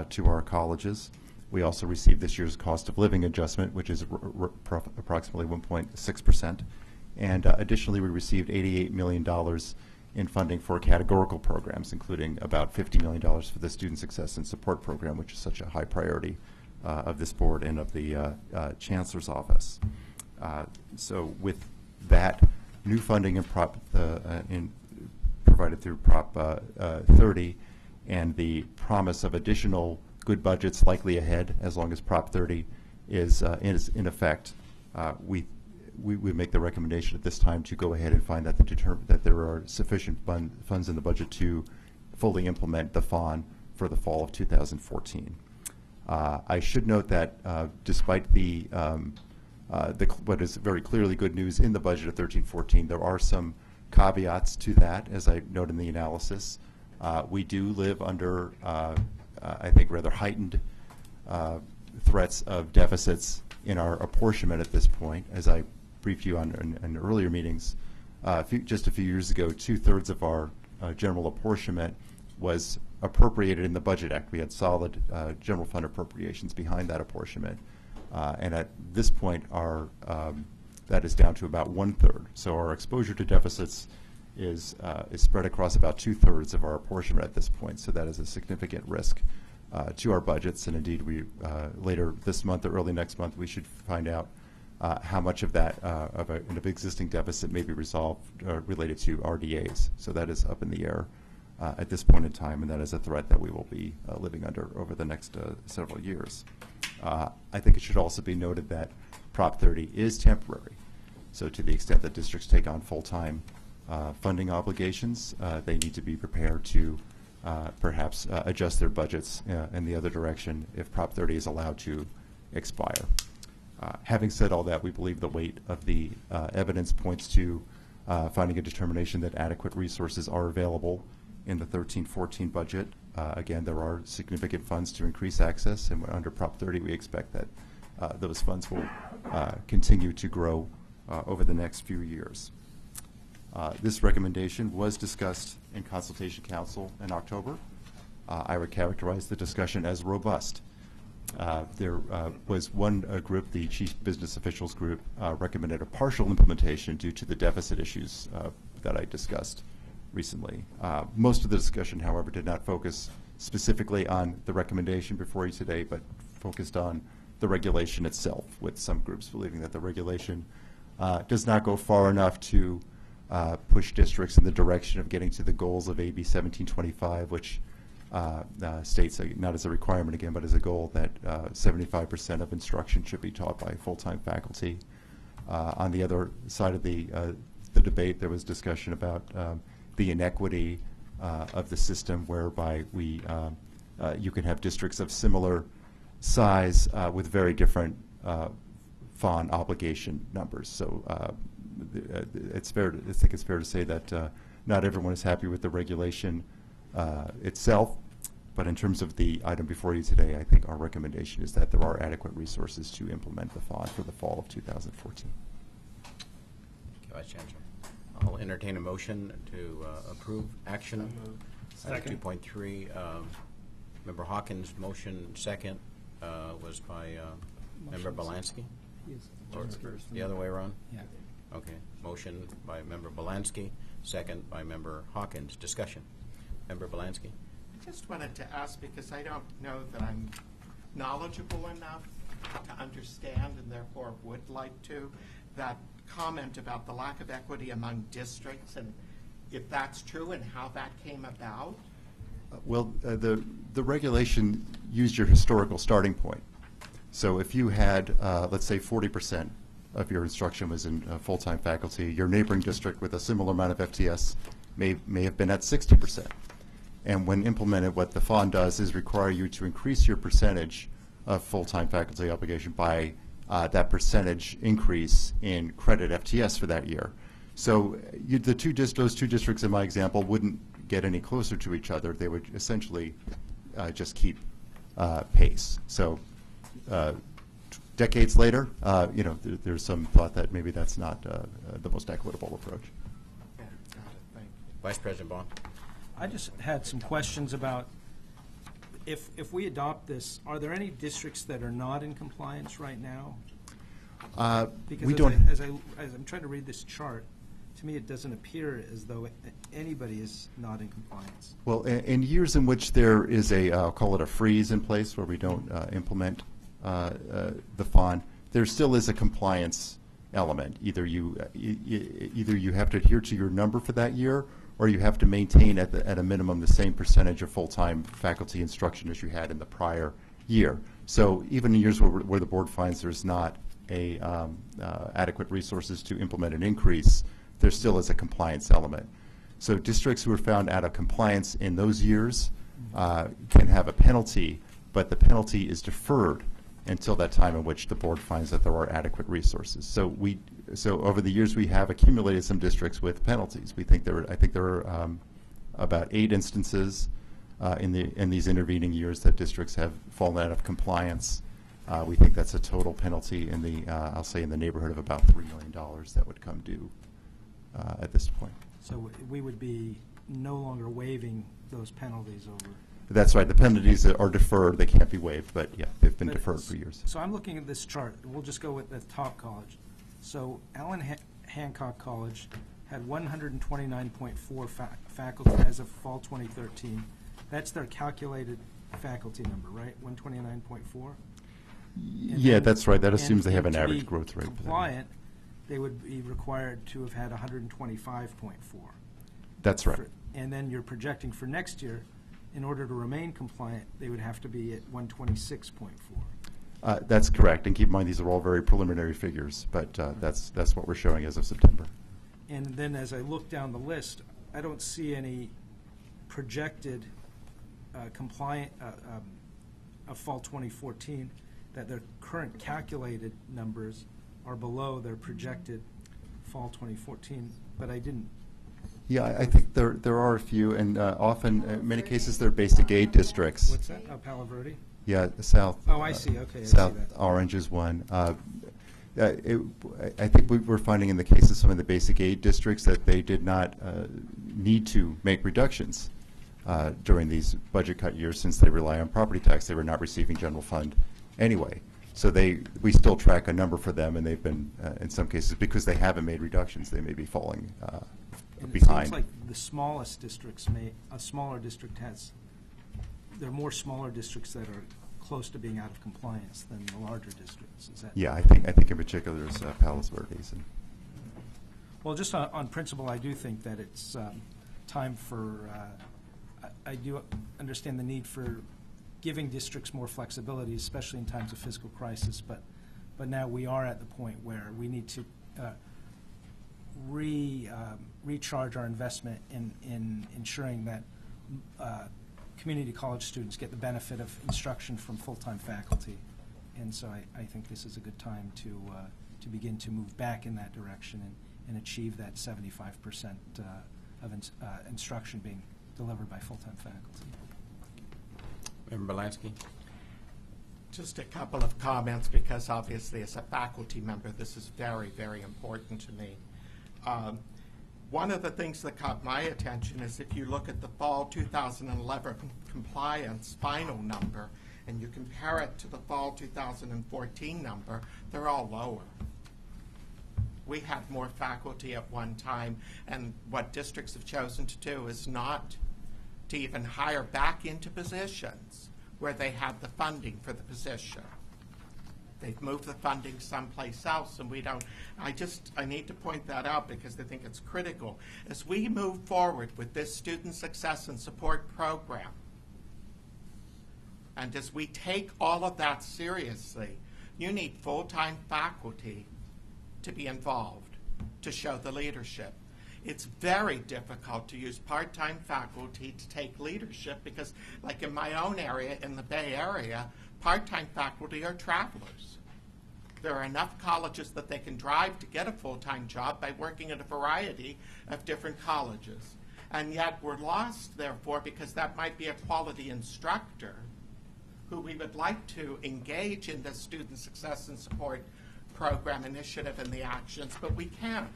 Speaker 16: to our colleges. We also received this year's cost of living adjustment, which is approximately 1.6%. And additionally, we received $88 million in funding for categorical programs, including about $50 million for the Student Success and Support Program, which is such a high priority of this board and of the Chancellor's office. So with that new funding provided through Prop 30 and the promise of additional good budgets likely ahead as long as Prop 30 is in effect, we make the recommendation at this time to go ahead and find that that there are sufficient funds in the budget to fully implement the FON for the fall of 2014. I should note that despite what is very clearly good news in the budget of 13-14, there are some caveats to that, as I note in the analysis. We do live under, I think, rather heightened threats of deficits in our apportionment at this point. As I briefed you on in earlier meetings, just a few years ago, 2/3 of our general apportionment was appropriated in the Budget Act. We had solid general fund appropriations behind that apportionment. And at this point, that is down to about 1/3. So our exposure to deficits is spread across about 2/3 of our apportionment at this point. So that is a significant risk to our budgets. And indeed, we later this month or early next month, we should find out how much of that of an existing deficit may be resolved related to RDAs. So that is up in the air at this point in time, and that is a threat that we will be living under over the next several years. I think it should also be noted that Prop 30 is temporary. So to the extent that districts take on full-time funding obligations, they need to be prepared to perhaps adjust their budgets in the other direction if Prop 30 is allowed to expire. Having said all that, we believe the weight of the evidence points to finding a determination that adequate resources are available in the 13-14 budget. Again, there are significant funds to increase access, and under Prop 30, we expect that those funds will continue to grow over the next few years. This recommendation was discussed in Consultation Council in October. I would characterize the discussion as robust. There was one group, the Chief Business Officials Group, recommended a partial implementation due to the deficit issues that I discussed recently. Most of the discussion, however, did not focus specifically on the recommendation before you today, but focused on the regulation itself, with some groups believing that the regulation does not go far enough to push districts in the direction of getting to the goals of AB 1725, which states, not as a requirement again, but as a goal, that 75% of instruction should be taught by full-time faculty. On the other side of the debate, there was discussion about the inequity of the system, whereby you can have districts of similar size with very different FON obligation numbers. So I think it's fair to say that not everyone is happy with the regulation itself, but in terms of the item before you today, I think our recommendation is that there are adequate resources to implement the FON for the fall of 2014.
Speaker 7: Vice Chancellor. I'll entertain a motion to approve action.
Speaker 12: Second.
Speaker 7: 2.3. Member Hawkins' motion second was by Member Belansky? Or the other way around?
Speaker 12: Yeah.
Speaker 7: Okay. Motion by Member Belansky, second by Member Hawkins. Discussion. Member Belansky.
Speaker 1: I just wanted to ask, because I don't know that I'm knowledgeable enough to understand, and therefore would like to, that comment about the lack of equity among districts, and if that's true and how that came about.
Speaker 16: Well, the regulation used your historical starting point. So if you had, let's say, 40% of your instruction was in full-time faculty, your neighboring district with a similar amount of FTS may have been at 60%. And when implemented, what the FON does is require you to increase your percentage of full-time faculty obligation by that percentage increase in credit FTS for that year. So those two districts in my example wouldn't get any closer to each other. They would essentially just keep pace. So decades later, there's some thought that maybe that's not the most equitable approach.
Speaker 1: Yeah, got it. Thank you.
Speaker 7: Vice President Bond.
Speaker 12: I just had some questions about if we adopt this, are there any districts that are not in compliance right now? Because
Speaker 16: we don't.
Speaker 12: As I'm trying to read this chart, to me it doesn't appear as though anybody is not in compliance.
Speaker 16: Well, in years in which there is I'll call it a freeze in place, where we don't implement the FON, there still is a compliance element. Either you have to adhere to your number for that year, or you have to maintain at a minimum the same percentage of full-time faculty instruction as you had in the prior year. So even in years where the board finds there's not adequate resources to implement an increase, there still is a compliance element. So districts who are found out of compliance in those years can have a penalty but the penalty is deferred until that time in which the board finds that there are adequate resources. So over the years we have accumulated some districts with penalties. I think there are about 8 instances in these intervening years that districts have fallen out of compliance. We think that's a total penalty in the I'll say in the neighborhood of about $3 million that would come due at this point.
Speaker 12: So we would be no longer waiving those penalties over.
Speaker 16: That's right. The penalties are deferred. They can't be waived, but yeah, they've been deferred for years.
Speaker 12: So I'm looking at this chart. We'll just go with the top college. So Allen Hancock College had 129.4 faculty as of fall 2013. That's their calculated faculty number, right? 129.4?
Speaker 16: Yeah, that's right. That assumes they have an average growth rate.
Speaker 12: Compliant, they would be required to have had 125.4.
Speaker 16: That's right.
Speaker 12: And then you're projecting for next year, in order to remain compliant, they would have to be at 126.4.
Speaker 16: That's correct. And keep in mind, these are all very preliminary figures, but that's what we're showing as of September.
Speaker 12: And then as I look down the list, I don't see any projected compliant of fall 2014, that their current calculated numbers are below their projected fall 2014, but I didn't.
Speaker 16: Yeah, I think there are a few, and often, in many cases, they're basic aid districts.
Speaker 12: What's that? Palo Verde?
Speaker 16: Yeah, the South.
Speaker 12: Oh, I see. Okay.
Speaker 16: South
Speaker 12: I see that.
Speaker 16: Orange is one. I think we're finding in the case of some of the basic aid districts that they did not need to make reductions during these budget cut years, since they rely on property tax. They were not receiving general fund anyway. So we still track a number for them, and they've been, in some cases, because they haven't made reductions, they may be falling
Speaker 12: And
Speaker 16: behind.
Speaker 12: It seems like the smallest districts a smaller district has, there are more smaller districts that are close to being out of compliance than the larger districts. Is that?
Speaker 16: Yeah, I think in particular is Palos Verdes.
Speaker 12: Well, just on principle, I do think that it's time for, I do understand the need for giving districts more flexibility, especially in times of fiscal crisis, but now we are at the point where we need to recharge our investment in ensuring that community college students get the benefit of instruction from full-time faculty. And so I think this is a good time to begin to move back in that direction and achieve that 75% of instruction being delivered by full-time faculty.
Speaker 7: Member Belansky?
Speaker 1: Just a couple of comments, because obviously as a faculty member, this is very, very important to me. One of the things that caught my attention is if you look at the fall 2011 compliance final number and you compare it to the fall 2014 number, they're all lower. We had more faculty at one time, and what districts have chosen to do is not to even hire back into positions where they had the funding for the position. They've moved the funding someplace else, and we don't. I need to point that out because I think it's critical. As we move forward with this Student Success and Support Program, and as we take all of that seriously, you need full-time faculty to be involved, to show the leadership. It's very difficult to use part-time faculty to take leadership because, like in my own area, in the Bay Area, part-time faculty are travelers. There are enough colleges that they can drive to get a full-time job by working at a variety of different colleges. And yet we're lost, therefore, because that might be a quality instructor who we would like to engage in the Student Success and Support Program initiative and the actions, but we can't,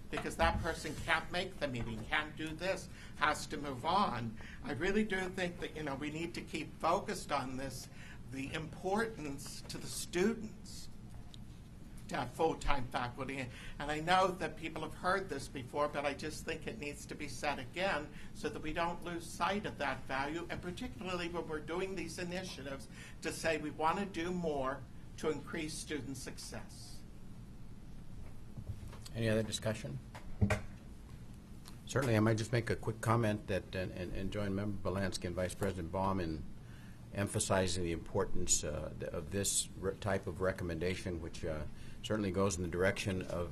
Speaker 1: because that person can't make the meeting, can't do this, has to move on. I really do think that, we need to keep focused on this, the importance to the students to have full-time faculty. And I know that people have heard this before, but I just think it needs to be said again so that we don't lose sight of that value, and particularly when we're doing these initiatives to say we want to do more to increase student success.
Speaker 7: Any other discussion? Certainly, I might just make a quick comment that, and join Member Belansky and Vice President Baum in emphasizing the importance of this type of recommendation, which certainly goes in the direction of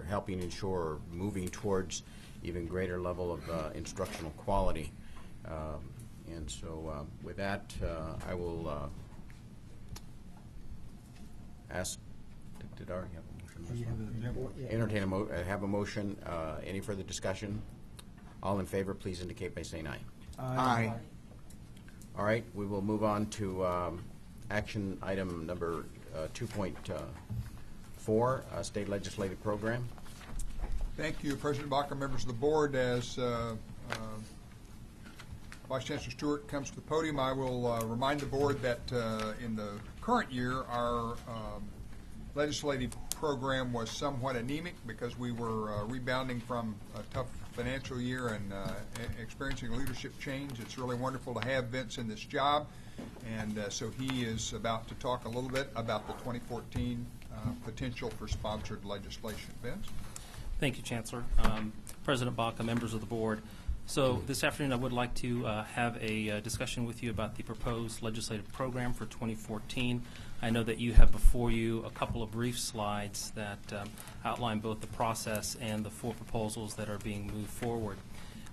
Speaker 7: helping ensure or moving towards even greater level of instructional quality. And so with that, I will ask, did I already have a motion? Entertain have a motion. Any further discussion? All in favor, please indicate by saying aye.
Speaker 1: Aye.
Speaker 7: All right, we will move on to action item number 2.4, state legislative program.
Speaker 10: Thank you, President Baca, members of the board. As Vice Chancellor Stewart comes to the podium, I will remind the board that in the current year, our legislative program was somewhat anemic because we were rebounding from a tough financial year and experiencing leadership change. It's really wonderful to have Vince in this job, and so he is about to talk a little bit about the 2014 potential for sponsored legislation. Vince?
Speaker 17: Thank you, Chancellor. President Baca, members of the board. So this afternoon I would like to have a discussion with you about the proposed legislative program for 2014. I know that you have before you a couple of brief slides that outline both the process and the 4 proposals that are being moved forward.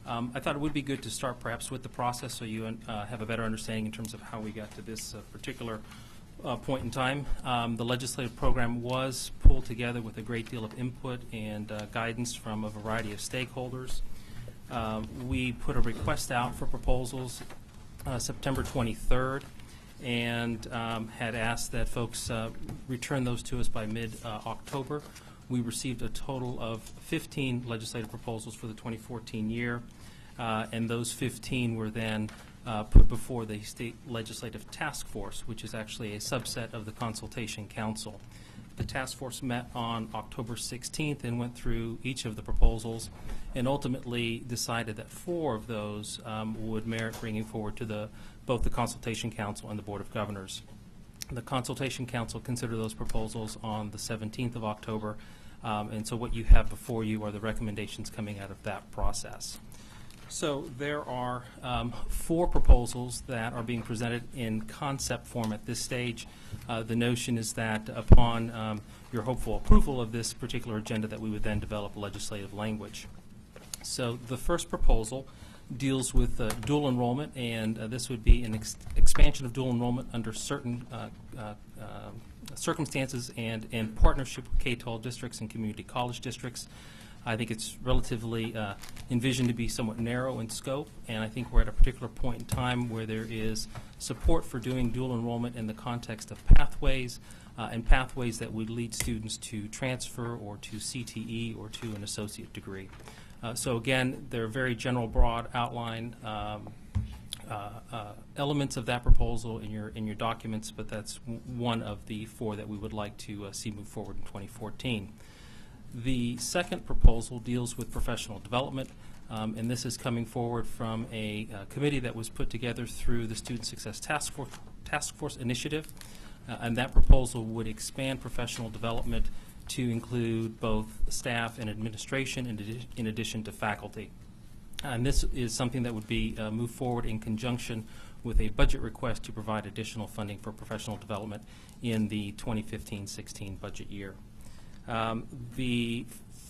Speaker 17: I thought it would be good to start perhaps with the process so you have a better understanding in terms of how we got to this particular point in time. The legislative program was pulled together with a great deal of input and guidance from a variety of stakeholders. We put a request out for proposals September 23rd and had asked that folks return those to us by mid-October. We received a total of 15 legislative proposals for the 2014 year, and those 15 were then put before the State Legislative Task Force, which is actually a subset of the Consultation Council. The task force met on October 16th and went through each of the proposals and ultimately decided that 4 of those would merit bringing forward to both the Consultation Council and the Board of Governors. The Consultation Council considered those proposals on the 17th of October, and so what you have before you are the recommendations coming out of that process. So there are 4 proposals that are being presented in concept form at this stage. The notion is that upon your hopeful approval of this particular agenda that we would then develop legislative language. So the first proposal deals with dual enrollment, and this would be an expansion of dual enrollment under certain circumstances and in partnership with K-12 districts and community college districts. I think it's relatively envisioned to be somewhat narrow in scope, and I think we're at a particular point in time where there is support for doing dual enrollment in the context of pathways and pathways that would lead students to transfer or to CTE or to an associate degree. So again, there are very general, broad outline elements of that proposal in your documents, but that's one of the 4 that we would like to see move forward in 2014. The second proposal deals with professional development, and this is coming forward from a committee that was put together through the Student Success Task Force Initiative, and that proposal would expand professional development to include both staff and administration in addition to faculty. And this is something that would be moved forward in conjunction with a budget request to provide additional funding for professional development in the 2015-16 budget year. The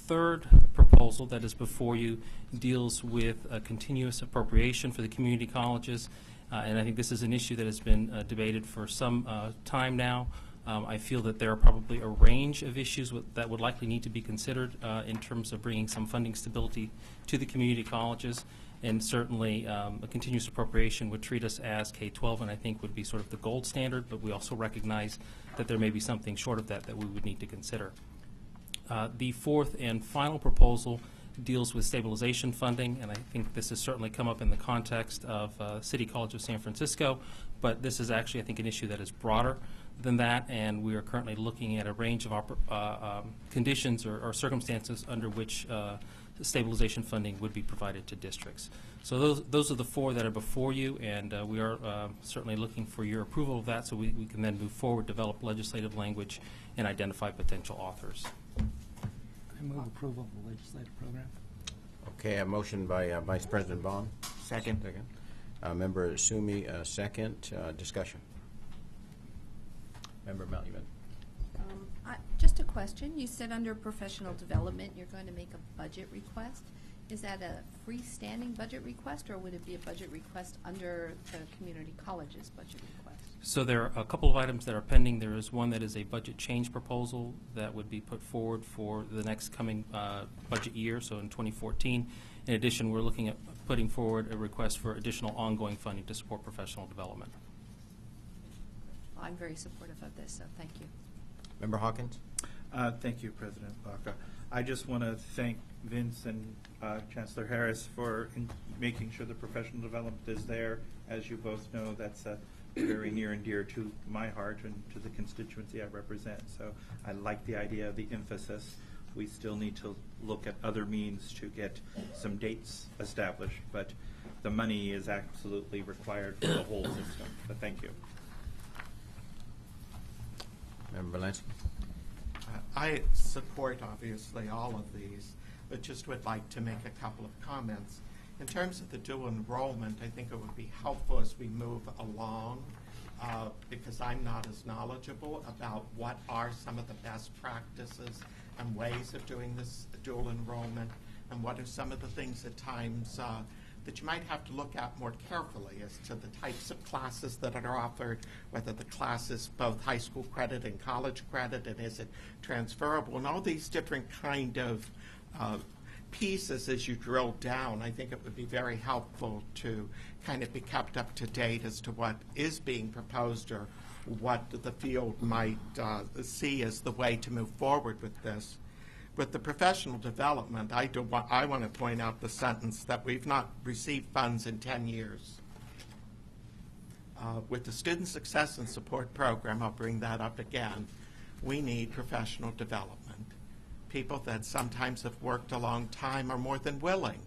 Speaker 17: third proposal that is before you deals with a continuous appropriation for the community colleges, and I think this is an issue that has been debated for some time now. I feel that there are probably a range of issues that would likely need to be considered in terms of bringing some funding stability to the community colleges, and certainly a continuous appropriation would treat us as K-12 and I think would be sort of the gold standard, but we also recognize that there may be something short of that we would need to consider. The fourth and final proposal deals with stabilization funding, and I think this has certainly come up in the context of City College of San Francisco, but this is actually, I think, an issue that is broader than that, and we are currently looking at a range of conditions or circumstances under which stabilization funding would be provided to districts. So those are the 4 that are before you, and we are certainly looking for your approval of that so we can then move forward, develop legislative language, and identify potential authors.
Speaker 13: I move approval of the legislative program.
Speaker 7: Okay, a motion by Vice President Bond.
Speaker 1: Second.
Speaker 7: Member Sumi, second. Discussion. Member Maluman.
Speaker 18: Just a question. You said under professional development you're going to make a budget request. Is that a freestanding budget request, or would it be a budget request under the community college's budget request?
Speaker 17: So there are a couple of items that are pending. There is one that is a budget change proposal that would be put forward for the next coming budget year, so in 2014. In addition, we're looking at putting forward a request for additional ongoing funding to support professional development.
Speaker 18: Well, I'm very supportive of this, so thank you.
Speaker 7: Member Hawkins?
Speaker 19: Thank you, President Baca. I just want to thank Vince and Chancellor Harris for making sure the professional development is there. As you both know, that's very near and dear to my heart and to the constituency I represent. So I like the idea of the emphasis. We still need to look at other means to get some dates established, but the money is absolutely required for the whole system. But thank you.
Speaker 7: Member Lansky?
Speaker 1: I support, obviously, all of these, but just would like to make a couple of comments. In terms of the dual enrollment, I think it would be helpful as we move along, because I'm not as knowledgeable about what are some of the best practices and ways of doing this dual enrollment, and what are some of the things at times that you might have to look at more carefully as to the types of classes that are offered, whether the class is both high school credit and college credit, and is it transferable, and all these different kind of pieces as you drill down. I think it would be very helpful to kind of be kept up to date as to what is being proposed or what the field might see as the way to move forward with this. With the professional development, I want to point out the sentence that we've not received funds in 10 years. With the Student Success and Support Program, I'll bring that up again, we need professional development. People that sometimes have worked a long time are more than willing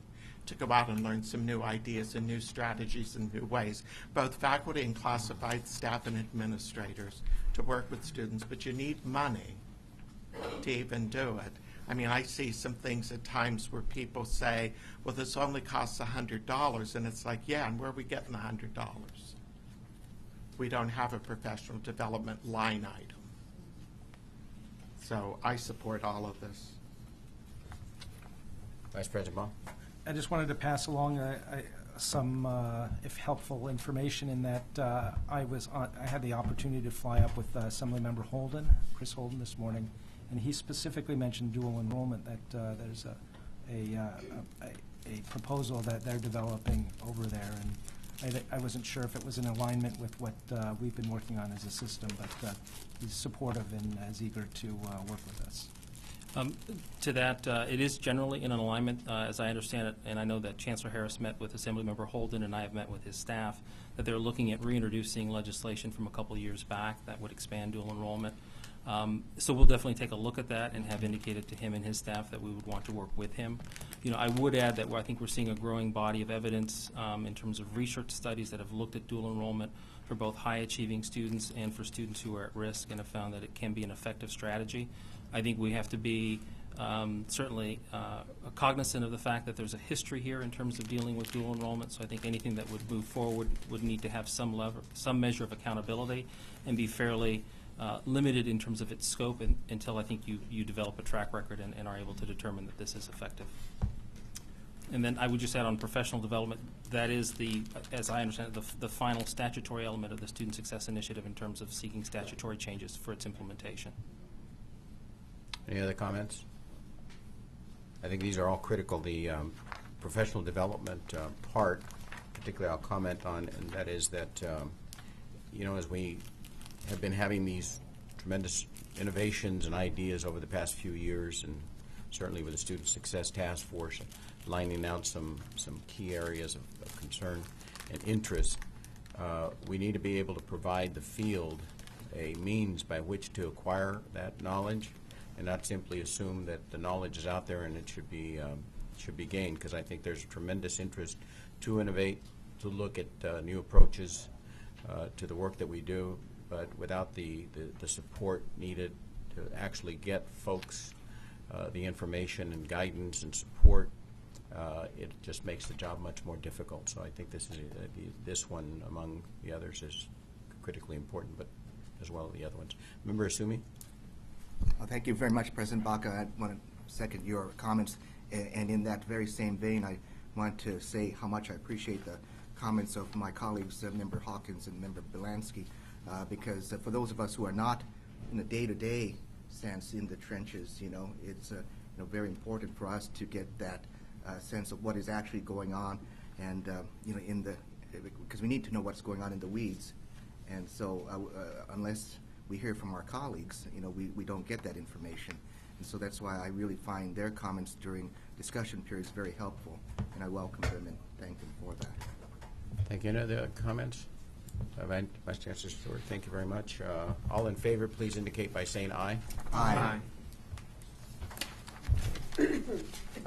Speaker 1: to go out and learn some new ideas and new strategies and new ways, both faculty and classified staff and administrators, to work with students, but you need money to even do it. I mean, I see some things at times where people say, well, this only costs $100, and it's like, yeah, and where are we getting the $100? We don't have a professional development line item. So I support all of this.
Speaker 7: Vice President Baum?
Speaker 12: I just wanted to pass along some, if helpful, information in that I had the opportunity to fly up with Assemblymember Holden, Chris Holden, this morning, and he specifically mentioned dual enrollment, that there's a proposal that they're developing over there, and I wasn't sure if it was in alignment with what we've been working on as a system, but he's supportive and is eager to work with us.
Speaker 17: To that, it is generally in an alignment, as I understand it, and I know that Chancellor Harris met with Assemblymember Holden, and I have met with his staff, that they're looking at reintroducing legislation from a couple years back that would expand dual enrollment. So we'll definitely take a look at that and have indicated to him and his staff that we would want to work with him. You know, I would add that I think we're seeing a growing body of evidence in terms of research studies that have looked at dual enrollment for both high-achieving students and for students who are at risk, and have found that it can be an effective strategy. I think we have to be certainly cognizant of the fact that there's a history here in terms of dealing with dual enrollment, so I think anything that would move forward would need to have some measure of accountability and be fairly limited in terms of its scope until I think you develop a track record and are able to determine that this is effective. And then I would just add on professional development, that is as I understand it, the final statutory element of the Student Success Initiative in terms of seeking statutory changes for its implementation.
Speaker 7: Any other comments? I think these are all critical. The professional development part, particularly I'll comment on, and that is that, you know, as we have been having these tremendous innovations and ideas over the past few years, and certainly with the Student Success Task Force lining out some key areas of concern and interest, we need to be able to provide the field a means by which to acquire that knowledge, and not simply assume that the knowledge is out there and it should be gained, because I think there's a tremendous interest to innovate, to look at new approaches to the work that we do, but without the support needed to actually get folks the information and guidance and support, it just makes the job much more difficult. So I think this one, among the others, is critically important, but as well as the other ones. Member Asumi?
Speaker 20: Thank you very much, President Baca. I want to second your comments. And in that very same vein, I want to say how much I appreciate the comments of my colleagues, Member Hawkins and Member Belansky, because for those of us who are not in a day-to-day sense in the trenches, it's very important for us to get that sense of what is actually going on, and because we need to know what's going on in the weeds, and so unless we hear from our colleagues, we don't get that information, and so that's why I really find their comments during discussion periods very helpful, and I welcome them and thank them for that.
Speaker 7: Thank you. Any other comments? Vice Chancellor Stewart, thank you very much. All in favor, please indicate by saying aye.
Speaker 20: Aye.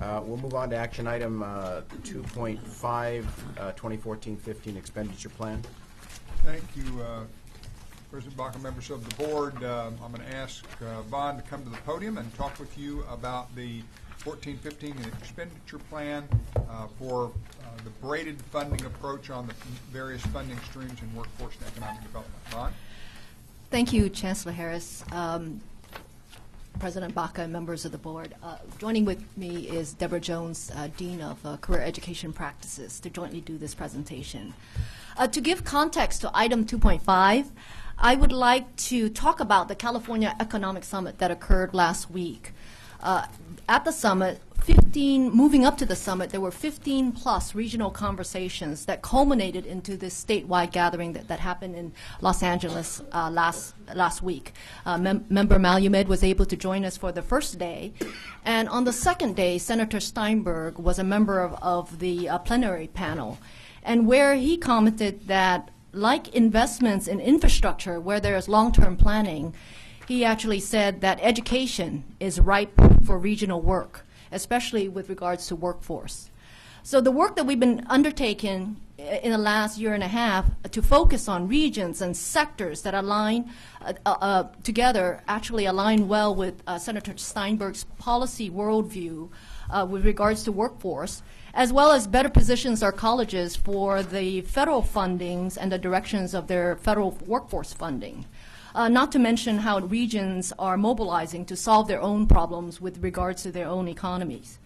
Speaker 7: We'll move on to action item 2.5, 2014-15 expenditure plan.
Speaker 10: Thank you, President Baca, members of the board. I'm going to ask Vaughn to come to the podium and talk with you about the 14-15 expenditure plan for the braided funding approach on the various funding streams in workforce and economic development. Vaughn?
Speaker 21: Thank you, Chancellor Harris. President Baca and members of the board. Joining with me is Deborah Jones, Dean of Career Education Practices, to jointly do this presentation. To give context to item 2.5, I would like to talk about the California Economic Summit that occurred last week. At the summit, moving up to the summit, there were 15 plus regional conversations that culminated into this statewide gathering that happened in Los Angeles last week. Member Malumed was able to join us for the first day, and on the second day, Senator Steinberg was a member of the plenary panel, and where he commented that like investments in infrastructure where there is long-term planning, he actually said that education is ripe for regional work, especially with regards to workforce. So the work that we've been undertaking in the last year and a half to focus on regions and sectors that align together actually align well with Senator Steinberg's policy worldview with regards to workforce, as well as better positions our colleges for the federal fundings and the directions of their federal workforce funding. Not to mention how regions are mobilizing to solve their own problems with regards to their own economies.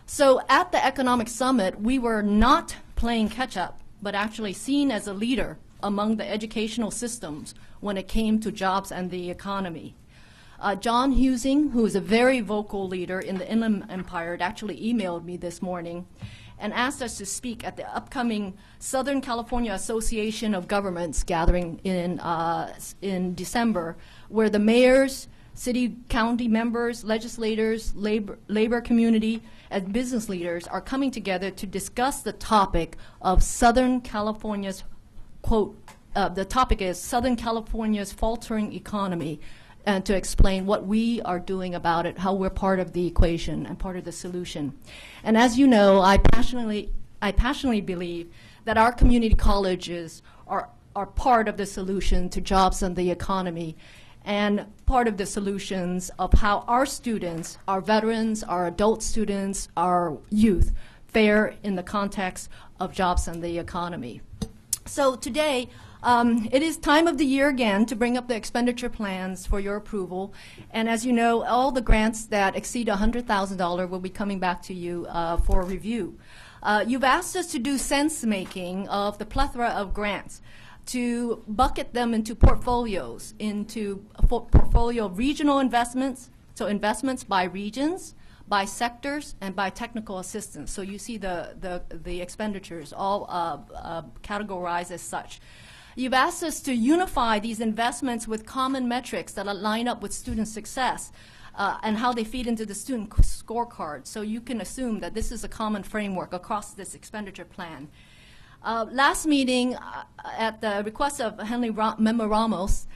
Speaker 21: So at the Economic Summit, we were not playing catch-up, but actually seen as a leader among the educational systems when it came to jobs and the economy. John Husing, who is a very vocal leader in the Inland Empire, actually emailed me this morning and asked us to speak at the upcoming Southern California Association of Governments gathering in December, where the mayors, city, county members, legislators, labor community, and business leaders are coming together to discuss the topic of Southern California's, quote, the topic is Southern California's faltering economy, and to explain what we are doing about it, how we're part of the equation and part of the solution. And as you know, I passionately believe that our community colleges are part of the solution to jobs and the economy, and part of the solutions of how our students, our veterans, our adult students, our youth fare in the context of jobs and the economy. So today, it is time of the year again to bring up the expenditure plans for your approval. And as you know, all the grants that exceed $100,000 will be coming back to you for review. You've asked us to do sense making of the plethora of grants, to bucket them into portfolios, into a portfolio of regional investments, so investments by regions, by sectors, and by technical assistance. So you see the expenditures all categorized as such. You've asked us to unify these investments with common metrics that line up with student success and how they feed into the student scorecard. So you can assume that this is a common framework across this expenditure plan. Last meeting, at the request of Member Ramos,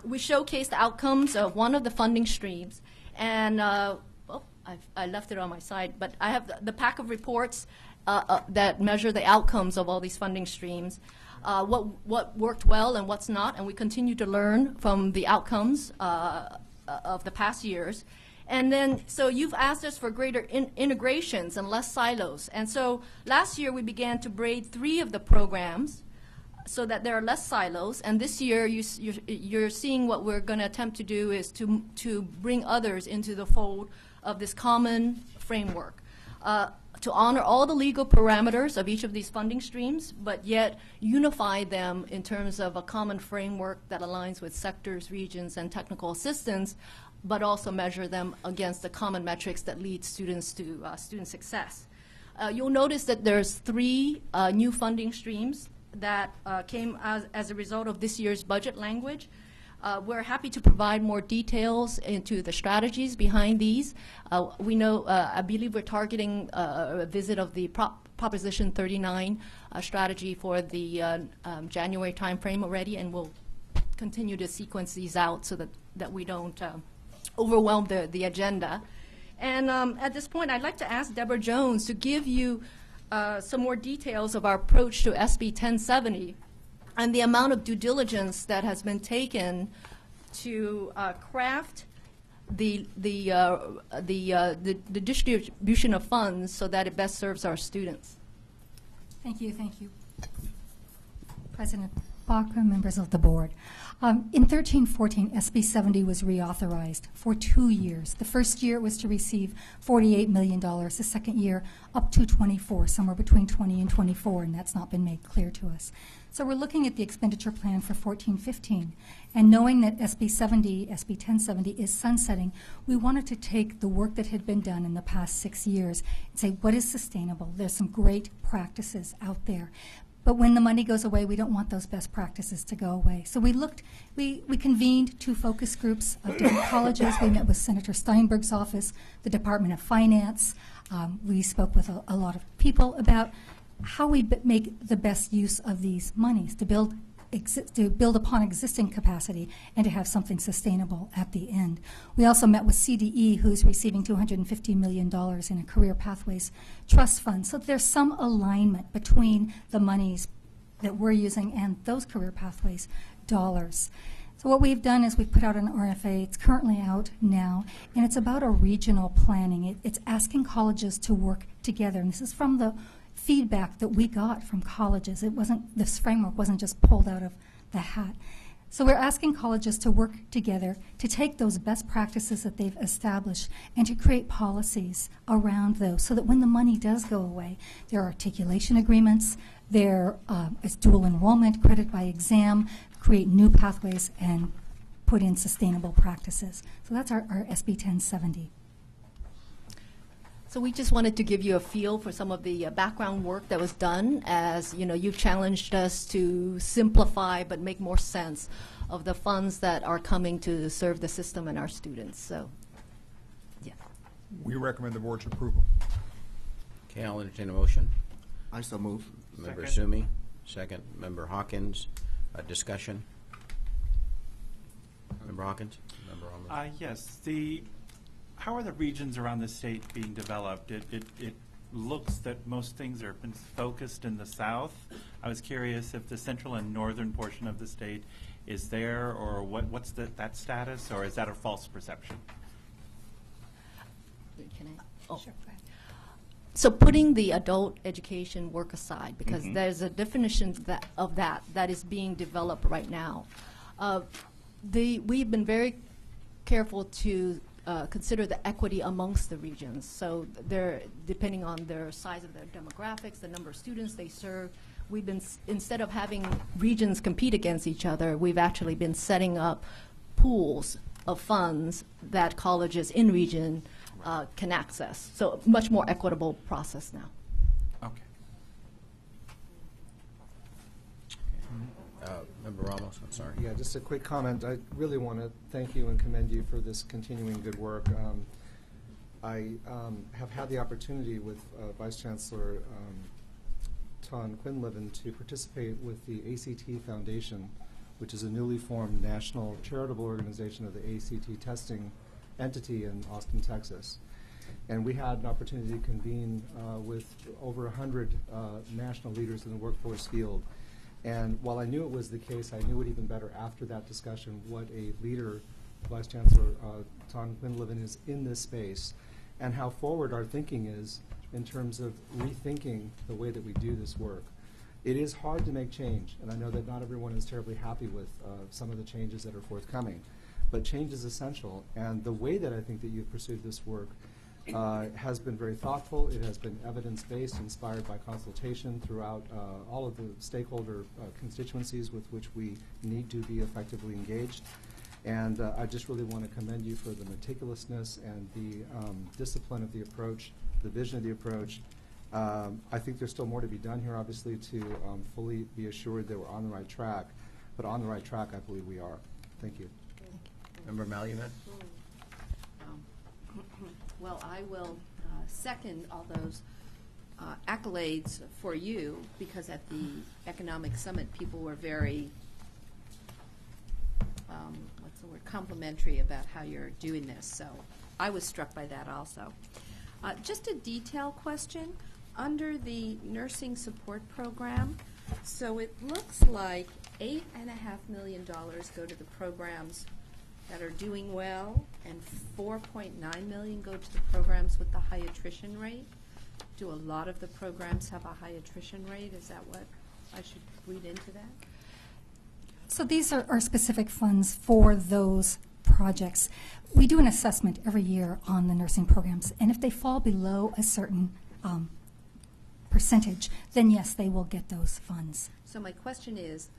Speaker 21: we showcased the outcomes of one of the funding streams. And I left it on my side, but I have the pack of reports that measure the outcomes of all these funding streams. What worked well and what's not, and we continue to learn from the outcomes of the past years. And then, so you've asked us for greater integrations and less silos. And so last year we began to braid 3 of the programs so that there are less silos. And this year, you're seeing what we're going to attempt to do is to bring others into the fold of this common framework, to honor all the legal parameters of each of these funding streams, but yet unify them in terms of a common framework that aligns with sectors, regions, and technical assistance, but also measure them against the common metrics that lead students to student success. You'll notice that there's 3 new funding streams that came as a result of this year's budget language. We're happy to provide more details into the strategies behind these. We know, I believe we're targeting a visit of the Proposition 39 strategy for the January timeframe already, and we'll continue to sequence these out so that we don't overwhelm the agenda. And at this point, I'd like to ask Deborah Jones to give you some more details of our approach to SB 1070 and the amount of due diligence that has been taken to craft the distribution of funds so that it best serves our students.
Speaker 6: Thank you, President Baca, members of the board. In 13-14, SB 70 was reauthorized for 2 years. The first year was to receive $48 million. The second year up to 24, somewhere between 20 and 24, and that's not been made clear to us. So we're looking at the expenditure plan for 14-15, and knowing that SB 1070 is sunsetting, we wanted to take the work that had been done in the past 6 years and say, what is sustainable? There's some great practices out there. But when the money goes away, we don't want those best practices to go away. So we convened 2 focus groups of different colleges. We met with Senator Steinberg's office, the Department of Finance. We spoke with a lot of people about how we make the best use of these monies to build upon existing capacity and to have something sustainable at the end. We also met with CDE, who's receiving $250 million in a Career Pathways Trust Fund. So there's some alignment between the monies that we're using and those Career Pathways dollars. So what we've done is we've put out an RFA. It's currently out now, and it's about a regional planning. It's asking colleges to work together, and this is from the feedback that we got from colleges. This framework wasn't just pulled out of the hat. So we're asking colleges to work together to take those best practices that they've established and to create policies around those so that when the money does go away, there are articulation agreements, there is dual enrollment, credit by exam, create new pathways, and put in sustainable practices. So that's our SB 1070.
Speaker 21: So we just wanted to give you a feel for some of the background work that was done, as you've challenged us to simplify but make more sense of the funds that are coming to serve the system and our students. So, yeah.
Speaker 10: We recommend the board's approval.
Speaker 7: Okay, I'll entertain a motion.
Speaker 20: I so move.
Speaker 7: Member
Speaker 20: Second.
Speaker 7: Sumi, second. Member Hawkins, discussion. Member Hawkins? Member Almond?
Speaker 19: Yes. How are the regions around the state being developed? It looks that most things are been focused in the south. I was curious if the central and northern portion of the state is there, or what's that status, or is that a false perception?
Speaker 21: Can I? Oh. Sure. So putting the adult education work aside, because there's a definition of that is being developed right now. We've been very careful to consider the equity amongst the regions. So they're, depending on their size of their demographics, the number of students they serve, we've been, instead of having regions compete against each other, we've actually been setting up pools of funds that colleges in region can access. So much more equitable process now.
Speaker 19: Okay.
Speaker 7: Member Ramos, I'm sorry.
Speaker 3: Yeah, just a quick comment. I really want to thank you and commend you for this continuing good work. I have had the opportunity with Vice Chancellor Ton Quinlivan to participate with the ACT Foundation, which is a newly formed national charitable organization of the ACT testing entity in Austin, Texas. And we had an opportunity to convene with over 100 national leaders in the workforce field. And while I knew it was the case, I knew it even better after that discussion what a leader Vice Chancellor Ton Quinlivan is in this space, and how forward our thinking is in terms of rethinking the way that we do this work. It is hard to make change, and I know that not everyone is terribly happy with some of the changes that are forthcoming, but change is essential, and the way that I think that you've pursued this work has been very thoughtful. It has been evidence-based, inspired by consultation throughout all of the stakeholder constituencies with which we need to be effectively engaged. And I just really want to commend you for the meticulousness and the discipline of the approach, the vision of the approach. I think there's still more to be done here, obviously, to fully be assured that we're on the right track. But on the right track, I believe we are. Thank you.
Speaker 7: Member Malumet?
Speaker 18: Well, I will second all those accolades for you, because at the Economic Summit, people were very, what's the word, complimentary about how you're doing this. So I was struck by that also. Just a detail question. Under the nursing support program, so it looks like $8.5 million go to the programs that are doing well, and $4.9 million go to the programs with the high attrition rate. Do a lot of the programs have a high attrition rate? Is that what I should read into that?
Speaker 6: So these are specific funds for those projects. We do an assessment every year on the nursing programs, and if they fall below a certain percentage, then yes, they will get those funds.
Speaker 18: So my question is,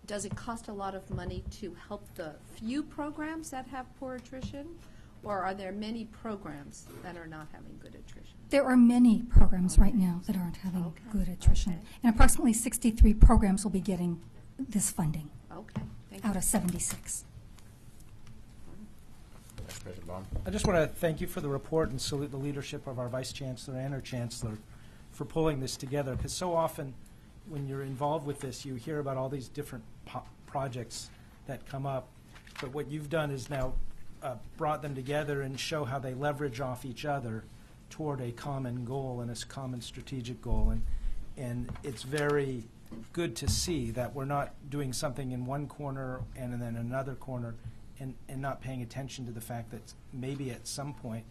Speaker 18: does it cost a lot of money to help the few programs that have poor attrition, or are there many programs that are not having good attrition?
Speaker 6: There are many programs right now that aren't having good attrition, and approximately 63 programs will be getting this funding out of 76.
Speaker 7: Vice President Baum.
Speaker 12: I just want to thank you for the report and salute the leadership of our Vice Chancellor and our Chancellor for pulling this together, because so often when you're involved with this, you hear about all these different projects that come up, but what you've done is now brought them together and show how they leverage off each other toward a common goal and a common strategic goal, and it's very good to see that we're not doing something in one corner and then another corner and not paying attention to the fact that maybe at some point,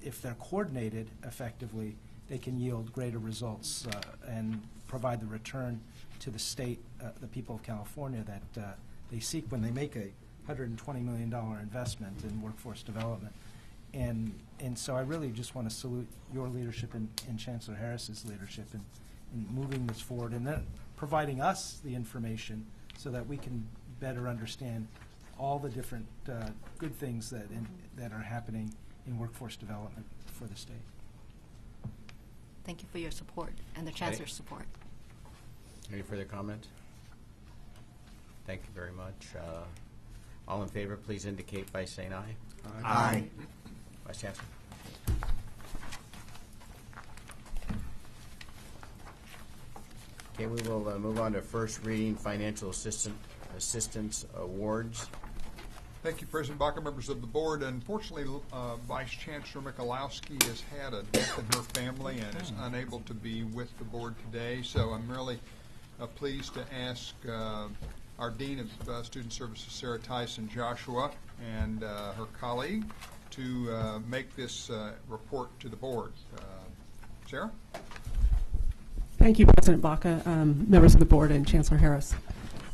Speaker 12: if they're coordinated effectively, they can yield greater results and provide the return to the state, the people of California, that they seek when they make a $120 million investment in workforce development. And so I really just want to salute your leadership and Chancellor Harris's leadership in moving this forward and then providing us the information so that we can better understand all the different good things that are happening in workforce development for the state.
Speaker 21: Thank you for your support and the Chancellor's support.
Speaker 7: Any further comment? Thank you very much. All in favor, please indicate by saying aye.
Speaker 9: Aye.
Speaker 7: Vice Chancellor. Okay, we will move on to first reading financial assistance awards.
Speaker 10: Thank you, President Baca, members of the board. Unfortunately, Vice Chancellor Michalowski has had a death in her family and is unable to be with the board today. So I'm really pleased to ask our Dean of Student Services, Sarah Tyson Joshua, and her colleague to make this report to the board. Sarah?
Speaker 2: Thank you, President Baca, members of the board, and Chancellor Harris.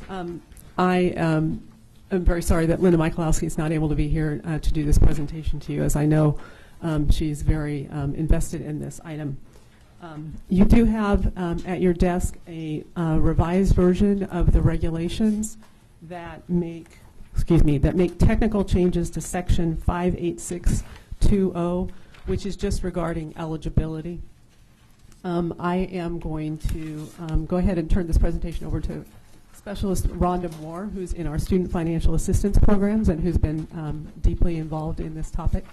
Speaker 2: I'm very sorry that Linda Michalowski is not able to be here to do this presentation to you, as I know she's very invested in this item. You do have at your desk a revised version of the regulations that make technical changes to Section 58620, which is just regarding eligibility. I am going to go ahead and turn this presentation over to Specialist Rhonda Moore, who's in our student financial assistance programs and who's been deeply involved in this topic,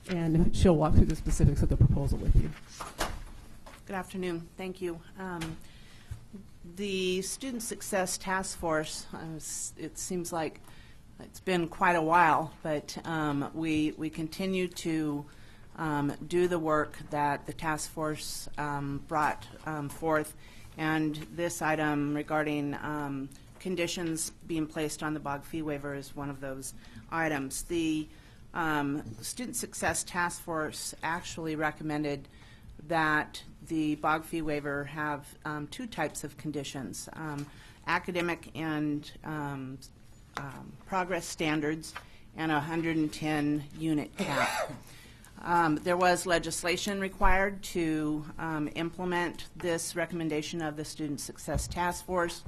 Speaker 2: and she'll walk through the specifics of the proposal with you.
Speaker 22: Good afternoon. Thank you. The Student Success Task Force, it seems like it's been quite a while, but we continue to do the work that the task force brought forth. And this item regarding conditions being placed on the BOG fee waiver is one of those items. The Student Success Task Force actually recommended that the BOG fee waiver have two types of conditions, academic and progress standards, and a 110 unit cap. There was legislation required to implement this recommendation of the Student Success Task Force.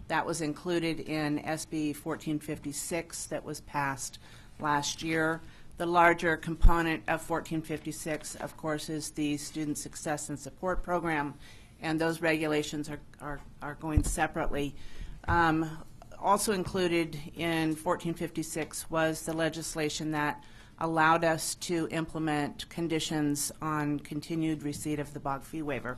Speaker 22: That was included in SB 1456 that was passed last year. The larger component of 1456, of course, is the Student Success and Support Program, and those regulations are going separately. Also included in 1456 was the legislation that allowed us to implement conditions on continued receipt of the BOG fee waiver.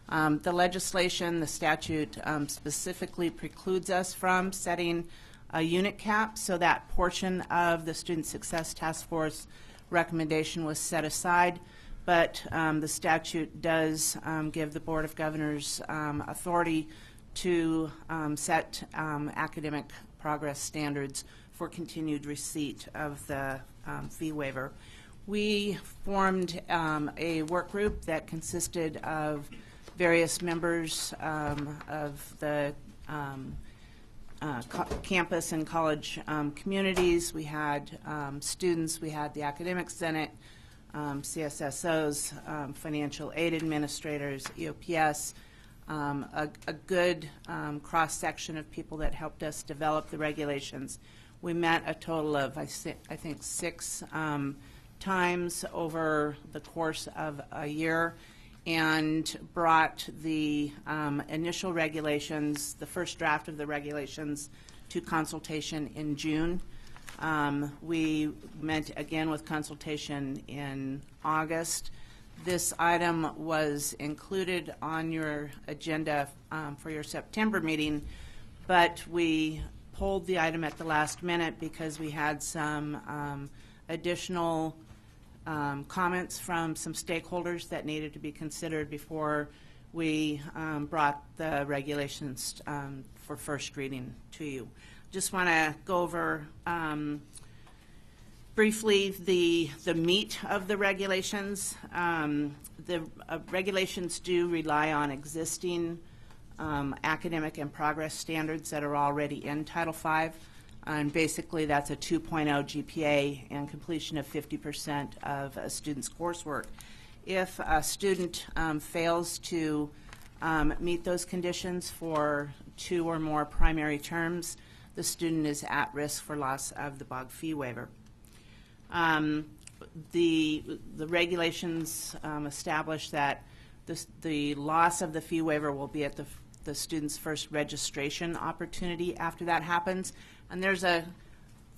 Speaker 22: The legislation, the statute, specifically precludes us from setting a unit cap, so that portion of the Student Success Task Force recommendation was set aside, but the statute does give the Board of Governors authority to set academic progress standards for continued receipt of the fee waiver. We formed a work group that consisted of various members of the campus and college communities. We had students, we had the Academic Senate, CSSOs, financial aid administrators, EOPS, a good cross-section of people that helped us develop the regulations. We met a total of, I think, 6 times over the course of a year, and brought the initial regulations, the first draft of the regulations, to consultation in June. We met again with consultation in August. This item was included on your agenda for your September meeting, but we pulled the item at the last minute because we had some additional comments from some stakeholders that needed to be considered before we brought the regulations for first reading to you. Just want to go over briefly the meat of the regulations. The regulations do rely on existing academic and progress standards that are already in Title V. And basically, that's a 2.0 GPA and completion of 50% of a student's coursework. If a student fails to meet those conditions for 2 or more primary terms, the student is at risk for loss of the BOG fee waiver. The regulations establish that the loss of the fee waiver will be at the student's first registration opportunity after that happens. And there's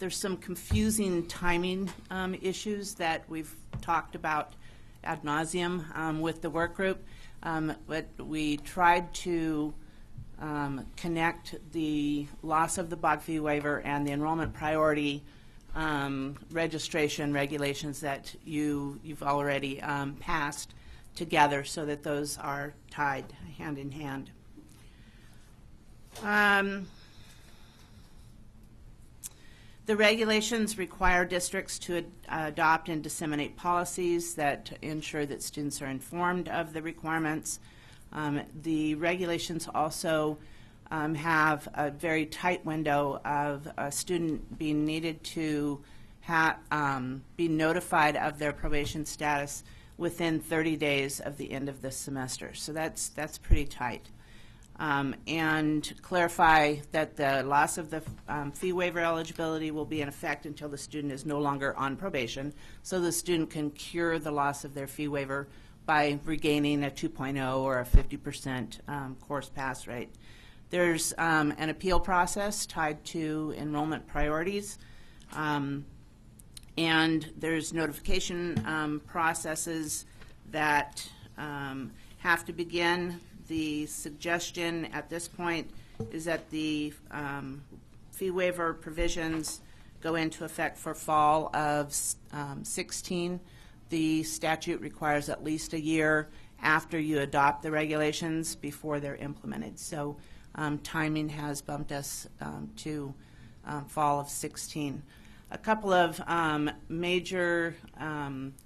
Speaker 22: some confusing timing issues that we've talked about ad nauseum with the work group, but we tried to connect the loss of the BOG fee waiver and the enrollment priority registration regulations that you've already passed together, so that those are tied hand in hand. The regulations require districts to adopt and disseminate policies that ensure that students are informed of the requirements. The regulations also have a very tight window of a student being needed to be notified of their probation status within 30 days of the end of the semester. So that's pretty tight. And clarify that the loss of the fee waiver eligibility will be in effect until the student is no longer on probation, so the student can cure the loss of their fee waiver by regaining a 2.0 or a 50% course pass rate. There's an appeal process tied to enrollment priorities, and there's notification processes that have to begin. The suggestion at this point is that the fee waiver provisions go into effect for fall of 16. The statute requires at least a year after you adopt the regulations before they're implemented. So timing has bumped us to fall of 16. a couple of major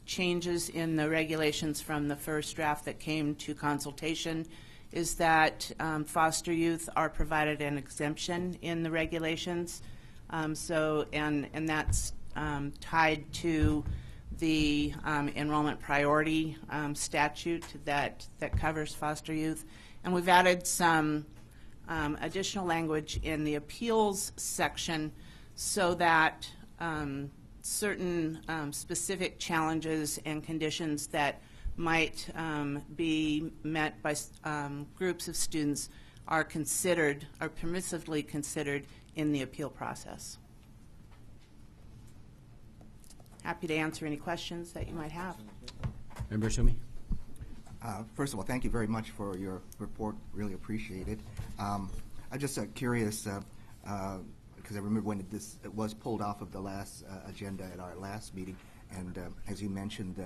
Speaker 22: changes in the regulations from the first draft that came to consultation is that foster youth are provided an exemption in the regulations. And that's tied to the enrollment priority statute that covers foster youth. And we've added some additional language in the appeals section so that certain specific challenges and conditions that might be met by groups of students are considered, are permissively considered in the appeal process. Happy to answer any questions that you might have.
Speaker 7: Member Sumi?
Speaker 20: First of all, thank you very much for your report. Really appreciate it. I'm just curious, because I remember when it was pulled off of the last agenda at our last meeting, and as you mentioned,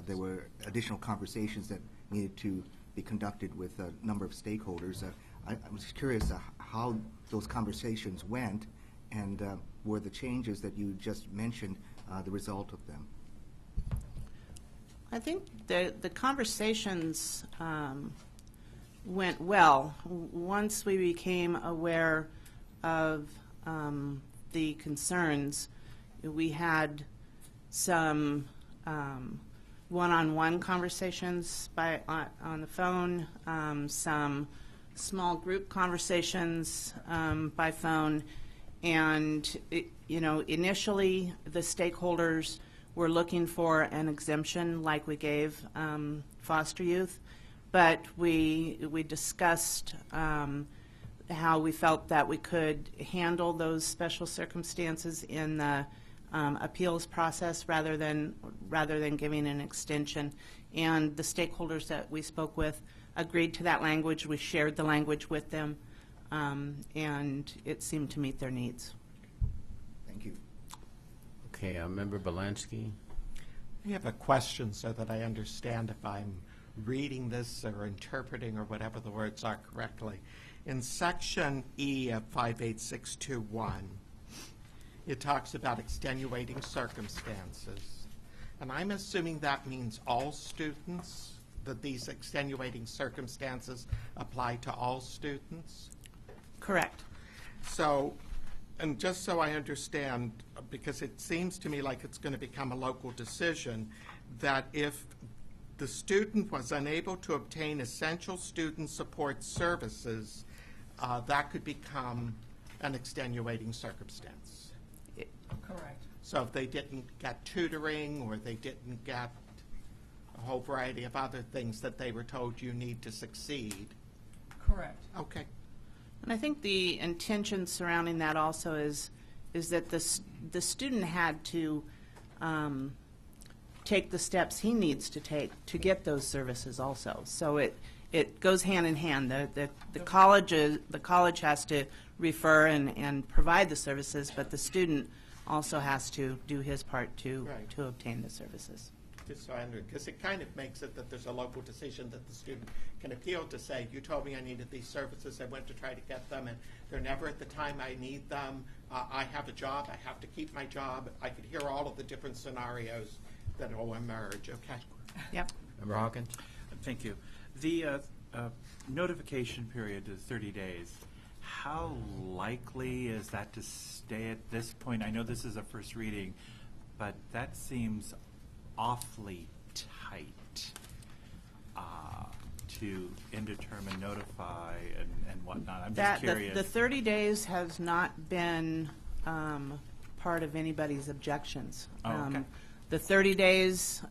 Speaker 20: there were additional conversations that needed to be conducted with a number of stakeholders. I was curious how those conversations went, and were the changes that you just mentioned the result of them?
Speaker 22: I think the conversations went well. Once we became aware of the concerns, we had some one-on-one conversations on the phone, some small group conversations by phone, and initially the stakeholders were looking for an exemption like we gave foster youth, but we discussed how we felt that we could handle those special circumstances in the appeals process rather than giving an extension. And the stakeholders that we spoke with agreed to that language. We shared the language with them, and it seemed to meet their needs.
Speaker 20: Thank you.
Speaker 7: Okay, Member Belansky.
Speaker 1: I have a question so that I understand if I'm reading this or interpreting or whatever the words are correctly. In section E of 58621, it talks about extenuating circumstances. And I'm assuming that means all students, that these extenuating circumstances apply to all students?
Speaker 22: Correct.
Speaker 1: So, and just so I understand, because it seems to me like it's going to become a local decision, that if the student was unable to obtain essential student support services, that could become an extenuating circumstance.
Speaker 2: Correct.
Speaker 1: So if they didn't get tutoring or they didn't get a whole variety of other things that they were told you need to succeed.
Speaker 2: Correct.
Speaker 1: Okay.
Speaker 22: And I think the intention surrounding that also is that the student had to take the steps he needs to take to get those services also. So it goes hand in hand. The college has to refer and provide the services, but the student also has to do his part to obtain the services.
Speaker 1: Just so I understand, because it kind of makes it that there's a local decision that the student can appeal to say, you told me I needed these services, I went to try to get them, and they're never at the time I need them. I have a job, I have to keep my job. I could hear all of the different scenarios that will emerge. Okay.
Speaker 22: Yep.
Speaker 7: Member Hawkins?
Speaker 19: Thank you. The notification period is 30 days. How likely is that to stay at this point? I know this is a first reading, but that seems awfully tight to indeterminate, notify, and whatnot. I'm just curious.
Speaker 22: The 30 days has not been part of anybody's objections.
Speaker 19: Okay.
Speaker 22: The 30 days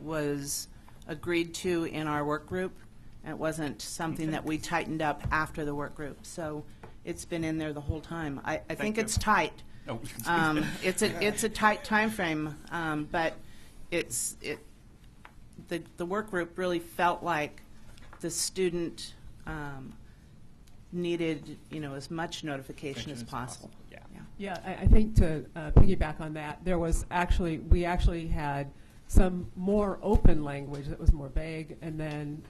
Speaker 22: was agreed to in our work group. It wasn't something that we tightened up after the work group. So it's been in there the whole time. I think it's tight.
Speaker 19: Oh.
Speaker 22: It's a tight time frame, but the work group really felt like the student needed as much notification as possible.
Speaker 2: Yeah, I think to piggyback on that, we actually had some more open language that was more vague, and then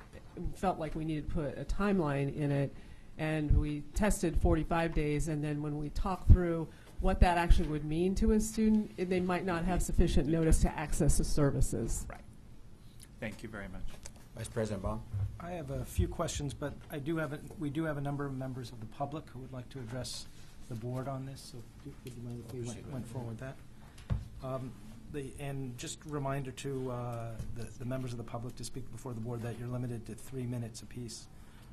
Speaker 2: felt like we needed to put a timeline in it, and we tested 45 days, and then when we talked through what that actually would mean to a student, they might not have sufficient notice to access the services.
Speaker 19: Right. Thank you very much.
Speaker 7: Vice President Baum.
Speaker 12: I have a few questions, but we do have a number of members of the public who would like to address the board on this, so would you mind if we went forward with that? And just a reminder to the members of the public to speak before the board that you're limited to 3 minutes apiece.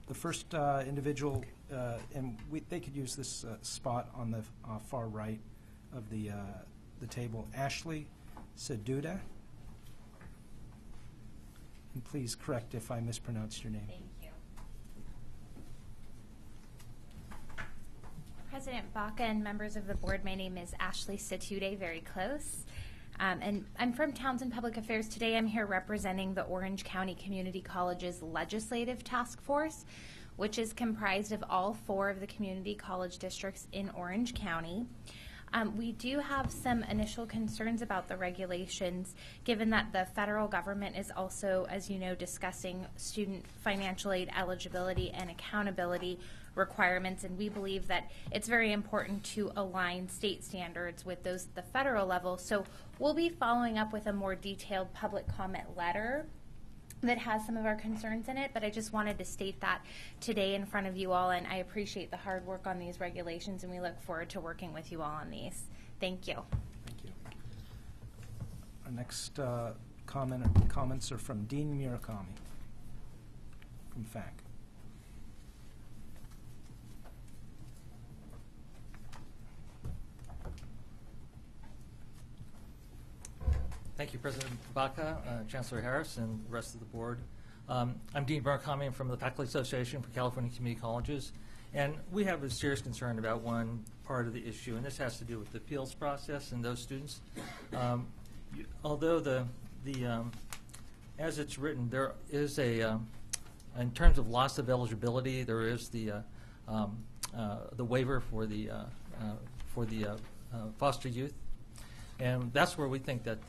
Speaker 12: The first individual, and they could use this spot on the far right of the table, Ashley Seduda. And please correct if I mispronounced your name.
Speaker 11: Thank you. President Baca and members of the board, my name is Ashley Setude, very close. And I'm from Townsend Public Affairs. Today I'm here representing the Orange County Community Colleges Legislative Task Force, which is comprised of all 4 of the community college districts in Orange County. We do have some initial concerns about the regulations, given that the federal government is also, as you know, discussing student financial aid eligibility and accountability requirements, and we believe that it's very important to align state standards with those at the federal level. So we'll be following up with a more detailed public comment letter that has some of our concerns in it, but I just wanted to state that today in front of you all, and I appreciate the hard work on these regulations, and we look forward to working with you all on these. Thank you.
Speaker 12: Thank you. Our next comments are from Dean Murakami from FAC.
Speaker 14: Thank you, President Baca, Chancellor Harris, and the rest of the board. I'm Dean Murakami from the Faculty Association for California Community Colleges, and we have a serious concern about one part of the issue, and this has to do with the appeals process and those students. Although as it's written, there is in terms of loss of eligibility, there is the waiver for the foster youth. And that's where we think that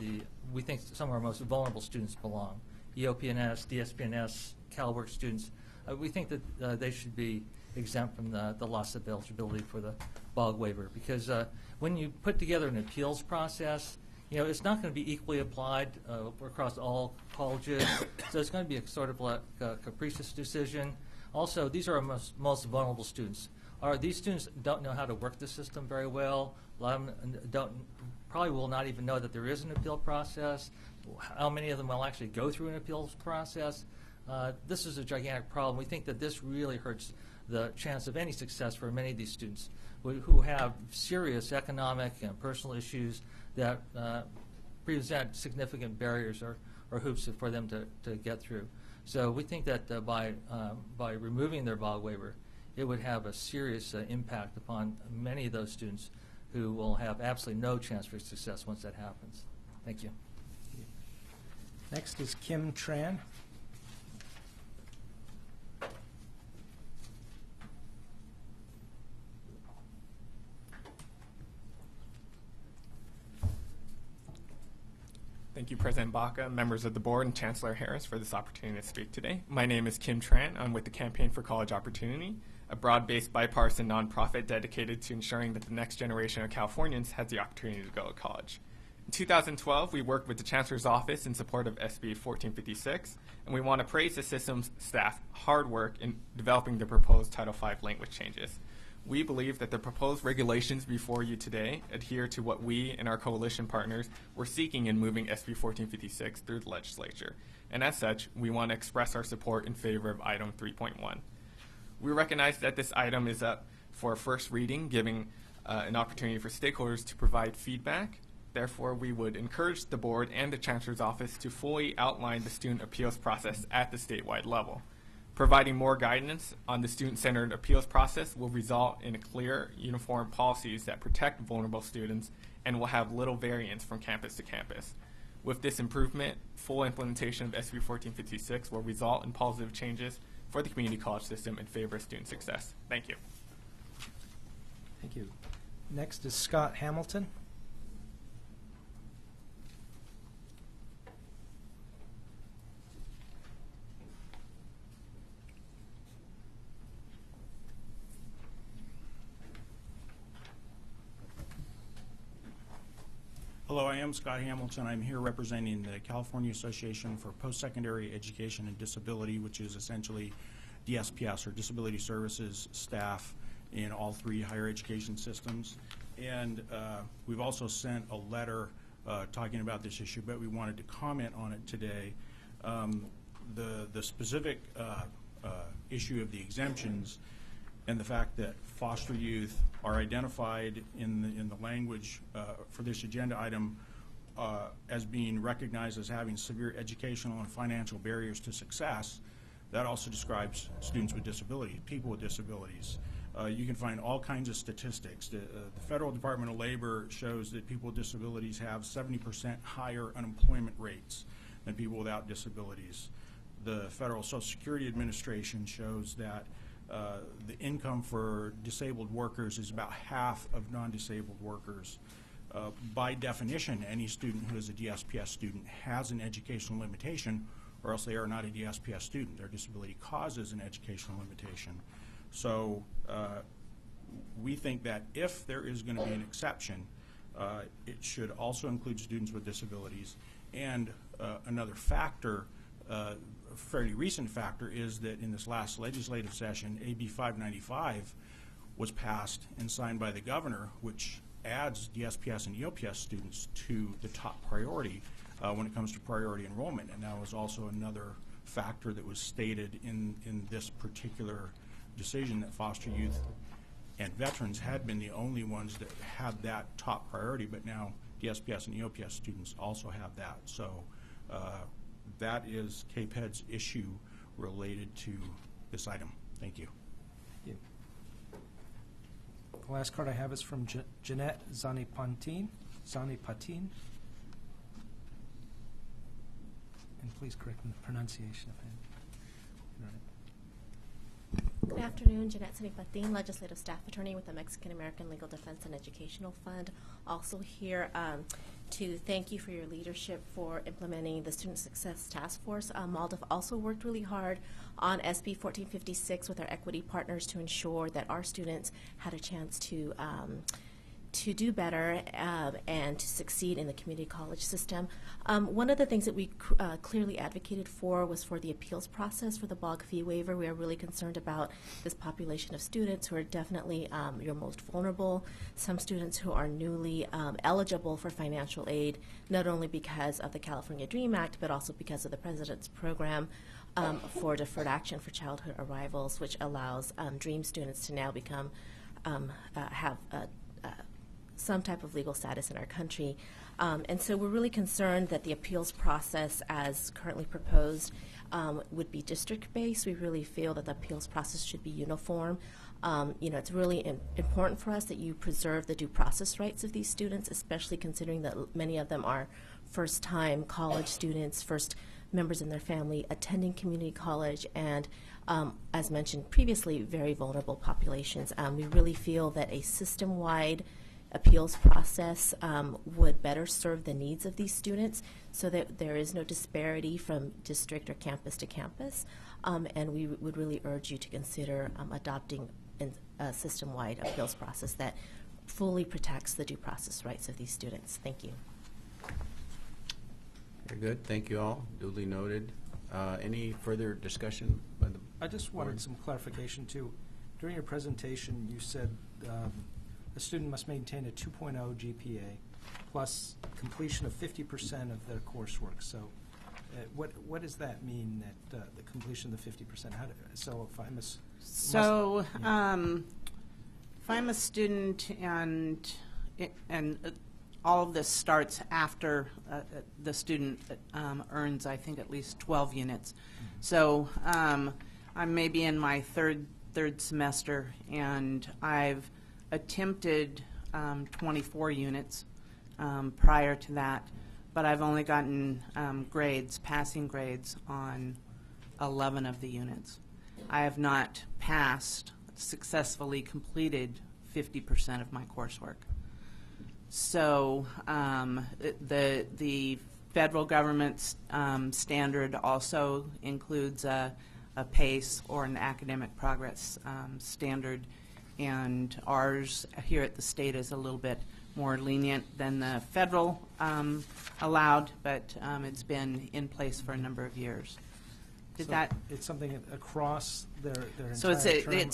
Speaker 14: some of our most vulnerable students belong. EOPNS, DSPNS, CalWorks students. We think that they should be exempt from the loss of eligibility for the BOG waiver, because when you put together an appeals process, it's not going to be equally applied across all colleges. So it's going to be a sort of like a capricious decision. Also, these are our most vulnerable students. These students don't know how to work the system very well. A lot of them probably will not even know that there is an appeal process. How many of them will actually go through an appeals process? This is a gigantic problem. We think that this really hurts the chance of any success for many of these students who have serious economic and personal issues that present significant barriers or hoops for them to get through. So we think that by removing their BOG waiver, it would have a serious impact upon many of those students who will have absolutely no chance for success once that happens. Thank you.
Speaker 12: Next is Kim Tran.
Speaker 23: Thank you, President Baca, members of the board, and Chancellor Harris for this opportunity to speak today. My name is Kim Tran. I'm with the Campaign for College Opportunity, a broad-based bipartisan nonprofit dedicated to ensuring that the next generation of Californians has the opportunity to go to college. In 2012, we worked with the Chancellor's Office in support of SB 1456, and we want to praise the system's staff hard work in developing the proposed Title V language changes. We believe that the proposed regulations before you today adhere to what we and our coalition partners were seeking in moving SB 1456 through the legislature. And as such, we want to express our support in favor of item 3.1. We recognize that this item is up for a first reading, giving an opportunity for stakeholders to provide feedback. Therefore, we would encourage the board and the Chancellor's Office to fully outline the student appeals process at the statewide level. Providing more guidance on the student-centered appeals process will result in clear, uniform policies that protect vulnerable students and will have little variance from campus to campus. With this improvement, full implementation of SB 1456 will result in positive changes for the community college system in favor of student success. Thank you.
Speaker 12: Thank you. Next is Scott Hamilton. Hello, I am Scott Hamilton. I'm here representing the California Association for Post-Secondary Education and Disability, which is essentially DSPS, or Disability Services staff in all 3 higher education systems. And we've also sent a letter talking about this issue, but we wanted to comment on it today. The specific issue of the exemptions and the fact that foster youth are identified in the language for this agenda item as being recognized as having severe educational and financial barriers to success, that also describes students with disabilities, people with disabilities. You can find all kinds of statistics. The Federal Department of Labor shows that people with disabilities have 70% higher unemployment rates than people without disabilities. The Federal Social Security Administration shows that the income for disabled workers is about half of non-disabled workers. By definition, any student who is a DSPS student has an educational limitation, or else they are not a DSPS student. Their disability causes an educational limitation. So we think that if there is going to be an exception, it should also include students with disabilities. And another factor, a fairly recent factor, is that in this last legislative session, AB 595 was passed and signed by the governor, which adds DSPS and EOPS students to the top priority when it comes to priority enrollment. And that was also another factor that was stated in this particular decision, that foster youth and veterans had been the only ones that had that top priority, but now DSPS and EOPS students also have that. So that is CAPED's issue related to this item. Thank you. Thank you. The last card I have is from Jeanette Zanipatin. And please correct the pronunciation of it.
Speaker 4: Good afternoon, Jeanette Zanipatin, Legislative Staff Attorney with the Mexican American Legal Defense and Educational Fund. Also here to thank you for your leadership for implementing the Student Success Task Force. MALDF also worked really hard on SB 1456 with our equity partners to ensure that our students had a chance to do better and to succeed in the community college system. One of the things that we clearly advocated for was for the appeals process for the BOG fee waiver. We are really concerned about this population of students who are definitely your most vulnerable. Some students who are newly eligible for financial aid, not only because of the California DREAM Act, but also because of the President's program for deferred action for childhood arrivals, which allows DREAM students to now become have some type of legal status in our country. And so we're really concerned that the appeals process as currently proposed would be district-based. We really feel that the appeals process should be uniform. It's really important for us that you preserve the due process rights of these students, especially considering that many of them are first-time college students, first members in their family attending community college, and as mentioned previously, very vulnerable populations. We really feel that a system-wide appeals process would better serve the needs of these students so that there is no disparity from district or campus to campus. And we would really urge you to consider adopting a system-wide appeals process that fully protects the due process rights of these students. Thank you.
Speaker 7: Very good. Thank you all. Duly noted. Any further discussion by the
Speaker 12: I just wanted some clarification too. During your presentation, you said a student must maintain a 2.0 GPA plus completion of 50% of their coursework. So what does that mean, that the completion of the 50%? So if I'm
Speaker 22: if I'm a student and all of this starts after the student earns, I think, at least 12 units. Mm-hmm. So I'm maybe in my third semester, and I've attempted 24 units prior to that, but I've only gotten passing grades on 11 of the units. I have not successfully completed 50% of my coursework. So the federal government's standard also includes a PACE or an academic progress standard, and ours here at the state is a little bit more lenient than the federal allowed, but it's been in place for a number of years. Did
Speaker 12: So
Speaker 22: that?
Speaker 12: It's something across their
Speaker 22: So
Speaker 12: entire term?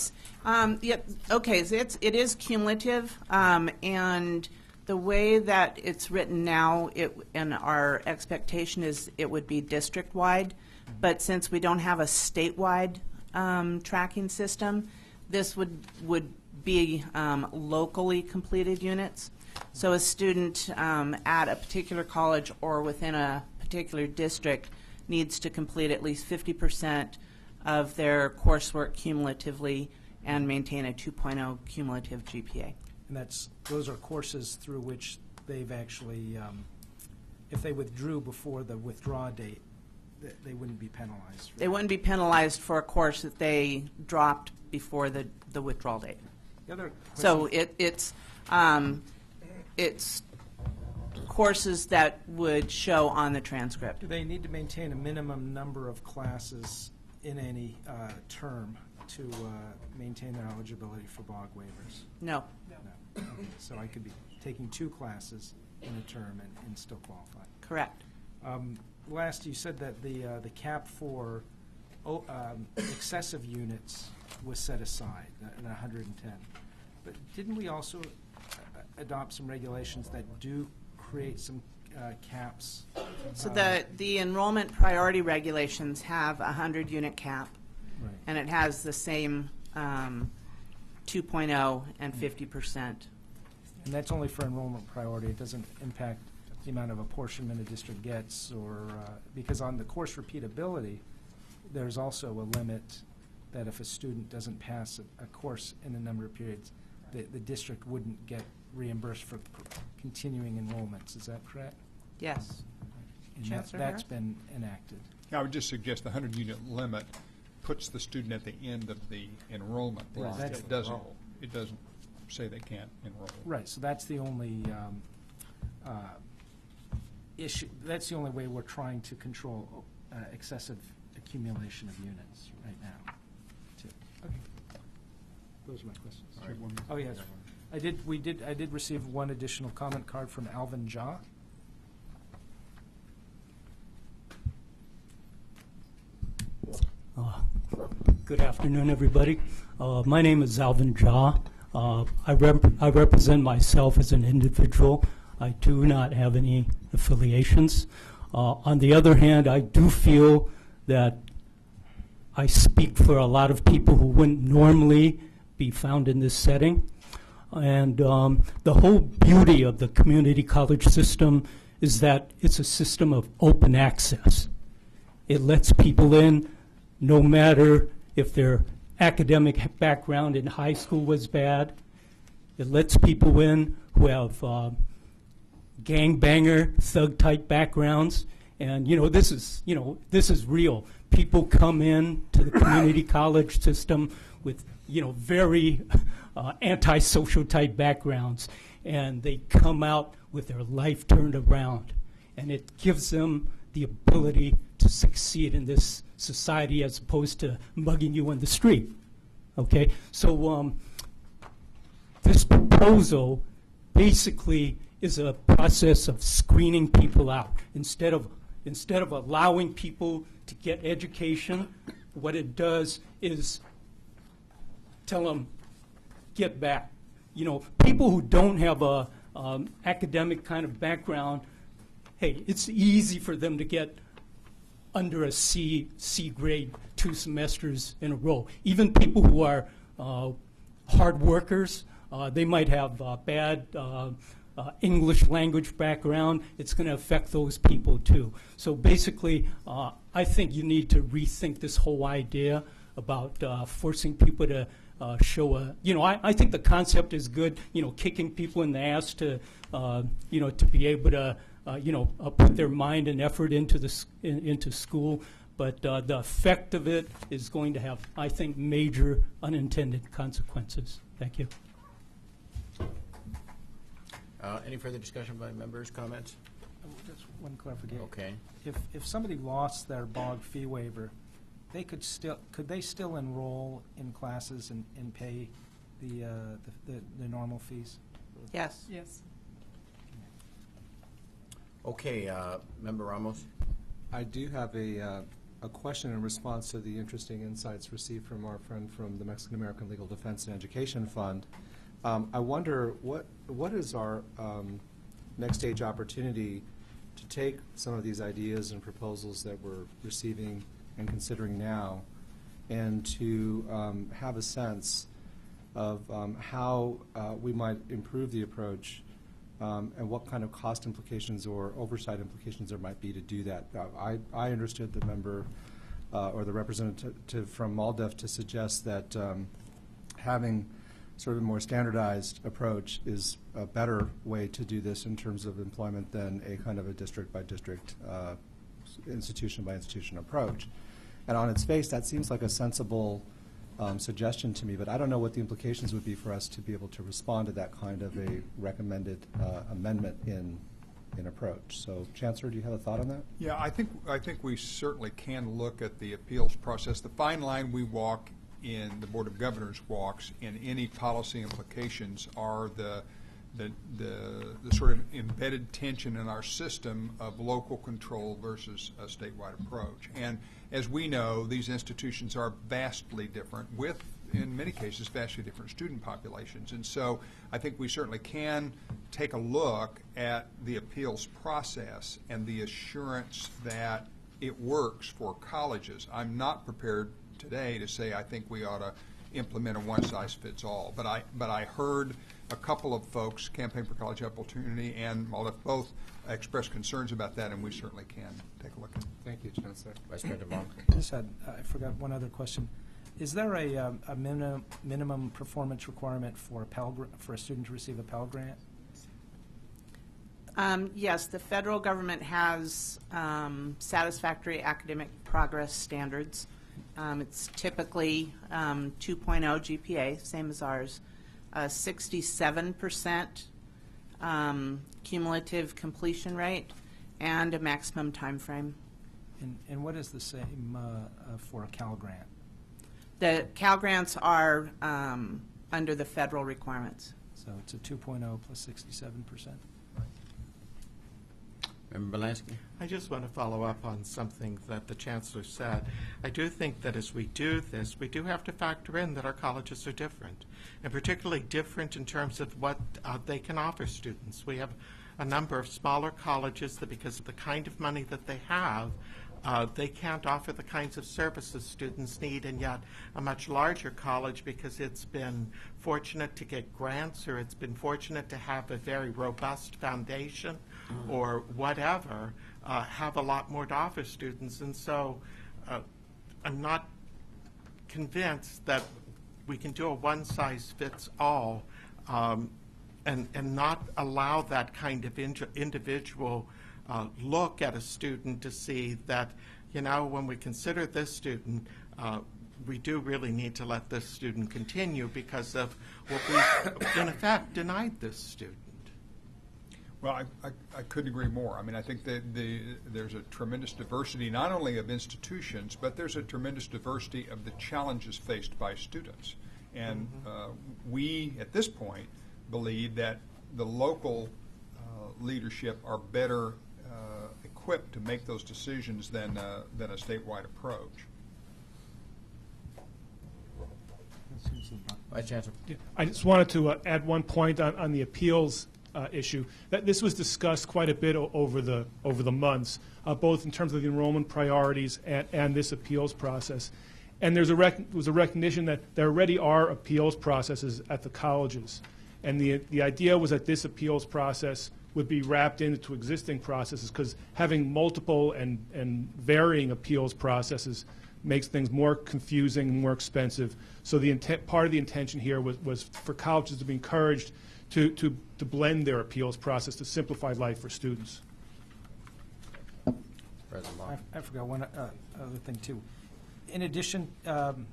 Speaker 22: Okay, so it is cumulative, and the way that it's written now, and our expectation is it would be district-wide, but since we don't have a statewide tracking system, this would be locally completed units. So a student at a particular college or within a particular district needs to complete at least 50% of their coursework cumulatively and maintain a 2.0 cumulative GPA.
Speaker 12: And those are courses through which they've actually, if they withdrew before the withdraw date, they wouldn't be penalized. Right?
Speaker 22: They wouldn't be penalized for a course that they dropped before the withdrawal date.
Speaker 12: The other
Speaker 22: So it's courses that would show on the transcript.
Speaker 12: Do they need to maintain a minimum number of classes in any term to maintain their eligibility for BOG waivers?
Speaker 22: No.
Speaker 12: No. Okay. So I could be taking 2 classes in a term and still qualify.
Speaker 22: Correct.
Speaker 12: Last, you said that the cap for excessive units was set aside at 110. But didn't we also adopt some regulations that do create some caps?
Speaker 22: So the enrollment priority regulations have a 100-unit cap,
Speaker 12: Right.
Speaker 22: and it has the same 2.0 and 50%.
Speaker 12: And that's only for enrollment priority. It doesn't impact the amount of apportionment a district gets, or because on the course repeatability, there's also a limit that if a student doesn't pass a course in a number of periods, the district wouldn't get reimbursed for continuing enrollments. Is that correct?
Speaker 22: Yes.
Speaker 12: And
Speaker 22: Chancellor
Speaker 12: that's
Speaker 22: Harris?
Speaker 12: been enacted.
Speaker 10: I would just suggest the 100-unit limit puts the student at the end of the enrollment
Speaker 12: Right,
Speaker 10: block.
Speaker 12: that's
Speaker 10: It
Speaker 12: the
Speaker 10: doesn't say they can't enroll.
Speaker 12: Right, so that's the only issue, that's the only way we're trying to control excessive accumulation of units right now, too. Okay. Those are my questions.
Speaker 10: All right, one more.
Speaker 12: Oh, yes. I did receive one additional comment card from Alvin Jha.
Speaker 5: Good afternoon, everybody. My name is Alvin Jha. I represent myself as an individual. I do not have any affiliations. On the other hand, I do feel that I speak for a lot of people who wouldn't normally be found in this setting. And the whole beauty of the community college system is that it's a system of open access. It lets people in no matter if their academic background in high school was bad. It lets people in who have gangbanger, thug-type backgrounds. And, this is real. People come in to the community college system with, very antisocial type backgrounds, and they come out with their life turned around. And it gives them the ability to succeed in this society as opposed to mugging you on the street. Okay? So this proposal basically is a process of screening people out. Instead of allowing people to get education, what it does is tell them, get back. People who don't have a academic kind of background, hey, it's easy for them to get under a C grade 2 semesters in a row. Even people who are hard workers, they might have bad English language background. It's going to affect those people too. So basically, I think you need to rethink this whole idea about forcing people to show I think the concept is good, kicking people in the ass to, to be able to, put their mind and effort into school. But the effect of it is going to have, I think, major unintended consequences. Thank you.
Speaker 7: Any further discussion by members, comments?
Speaker 12: Just one clarification.
Speaker 7: Okay.
Speaker 12: If somebody lost their BOG fee waiver, could they still enroll in classes and pay the normal fees?
Speaker 22: Yes.
Speaker 2: Yes.
Speaker 7: Okay, Member Ramos.
Speaker 3: I do have a question in response to the interesting insights received from our friend from the Mexican American Legal Defense and Education Fund. I wonder what is our next stage opportunity to take some of these ideas and proposals that we're receiving and considering now, and to have a sense of how we might improve the approach, and what kind of cost implications or oversight implications there might be to do that. I understood the member or the representative from MALDEF to suggest that having sort of a more standardized approach is a better way to do this in terms of employment than a kind of a district-by-district, institution-by-institution approach. And on its face, that seems like a sensible suggestion to me, but I don't know what the implications would be for us to be able to respond to that kind of a recommended amendment in approach. So, Chancellor, do you have a thought on that?
Speaker 10: Yeah, I think we certainly can look at the appeals process. The fine line we walk in, the Board of Governors walks in any policy implications are the sort of embedded tension in our system of local control versus a statewide approach. And as we know, these institutions are vastly different with, in many cases, vastly different student populations. And so I think we certainly can take a look at the appeals process and the assurance that it works for colleges. I'm not prepared today to say I think we ought to implement a one-size-fits-all. But I heard a couple of folks, Campaign for College Opportunity and MALDEF, both express concerns about that, and we certainly can take a look at it.
Speaker 3: Thank you, Chancellor.
Speaker 7: Vice President Bonk.
Speaker 12: I just had, I forgot one other question. Is there a minimum performance requirement for a student to receive a Pell Grant?
Speaker 22: Yes, the federal government has satisfactory academic progress standards. It's typically 2.0 GPA, same as ours, 67% cumulative completion rate, and a maximum time frame.
Speaker 12: And what is the same for a Cal Grant?
Speaker 22: The Cal Grants are under the federal requirements.
Speaker 12: So it's a 2.0 plus 67%.
Speaker 7: Member Belansky.
Speaker 1: I just want to follow up on something that the Chancellor said. I do think that as we do this, we do have to factor in that our colleges are different, and particularly different in terms of what they can offer students. We have a number of smaller colleges that, because of the kind of money that they have, they can't offer the kinds of services students need, and yet a much larger college, because it's been fortunate to get grants or it's been fortunate to have a very robust foundation or whatever, have a lot more to offer students. And so I'm not convinced that we can do a one-size-fits-all and not allow that kind of individual look at a student to see that, you know, when we consider this student, we do really need to let this student continue because of what we, in effect, denied this student.
Speaker 10: Well, I couldn't agree more. I mean, I think that there's a tremendous diversity, not only of institutions, but there's a tremendous diversity of the challenges faced by students. And we, at this point, believe that the local leadership are better equipped to make those decisions than a statewide approach.
Speaker 7: Vice Chancellor.
Speaker 8: Yeah, I just wanted to add one point on the appeals issue. That this was discussed quite a bit over the months, both in terms of the enrollment priorities and this appeals process. And there was a recognition that there already are appeals processes at the colleges. And the idea was that this appeals process would be wrapped into existing processes, because having multiple and varying appeals processes makes things more confusing and more expensive. So the part of the intention here was for colleges to be encouraged to blend their appeals process to simplify life for students.
Speaker 12: I forgot one other thing, too. In addition, on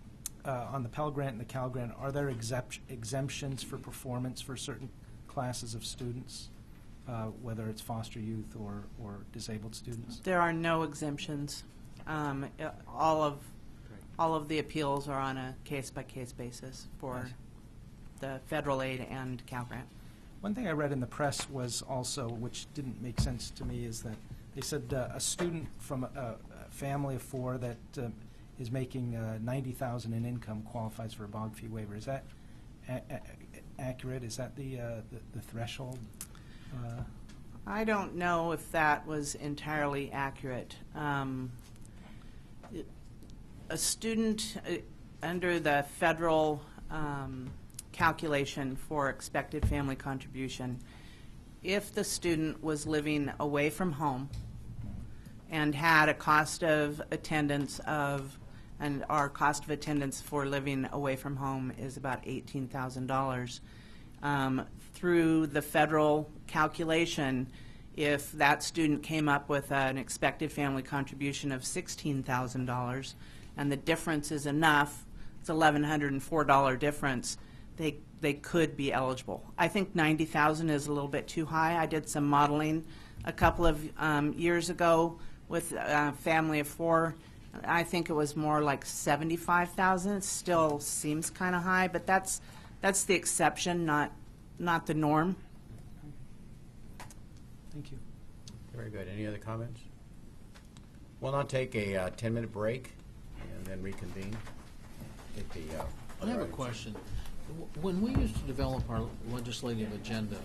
Speaker 12: the Pell Grant and the Cal Grant, are there exemptions for performance for certain classes of students, whether it's foster youth or disabled students?
Speaker 22: There are no exemptions. All of the appeals are on a case-by-case basis for the federal aid and Cal Grant.
Speaker 12: One thing I read in the press was also, which didn't make sense to me, is that they said a student from a family of 4 that is making $90,000 in income qualifies for a bog fee waiver. Is that accurate? Is that the threshold?
Speaker 22: I don't know if that was entirely accurate. A student under the federal calculation for expected family contribution, if the student was living away from home and had a cost of attendance of, and our cost of attendance for living away from home is about $18,000. Through the federal calculation, if that student came up with an expected family contribution of $16,000 and the difference is enough, it's $1,104 difference, they could be eligible. I think $90,000 is a little bit too high. I did some modeling a couple of years ago with a family of 4. I think it was more like $75,000. It still seems kind of high, but that's the exception, not the norm.
Speaker 12: Thank you.
Speaker 7: Very good. Any other comments? We'll now take a 10-minute break and then reconvene.
Speaker 13: I have a question. When we used to develop our legislative agenda,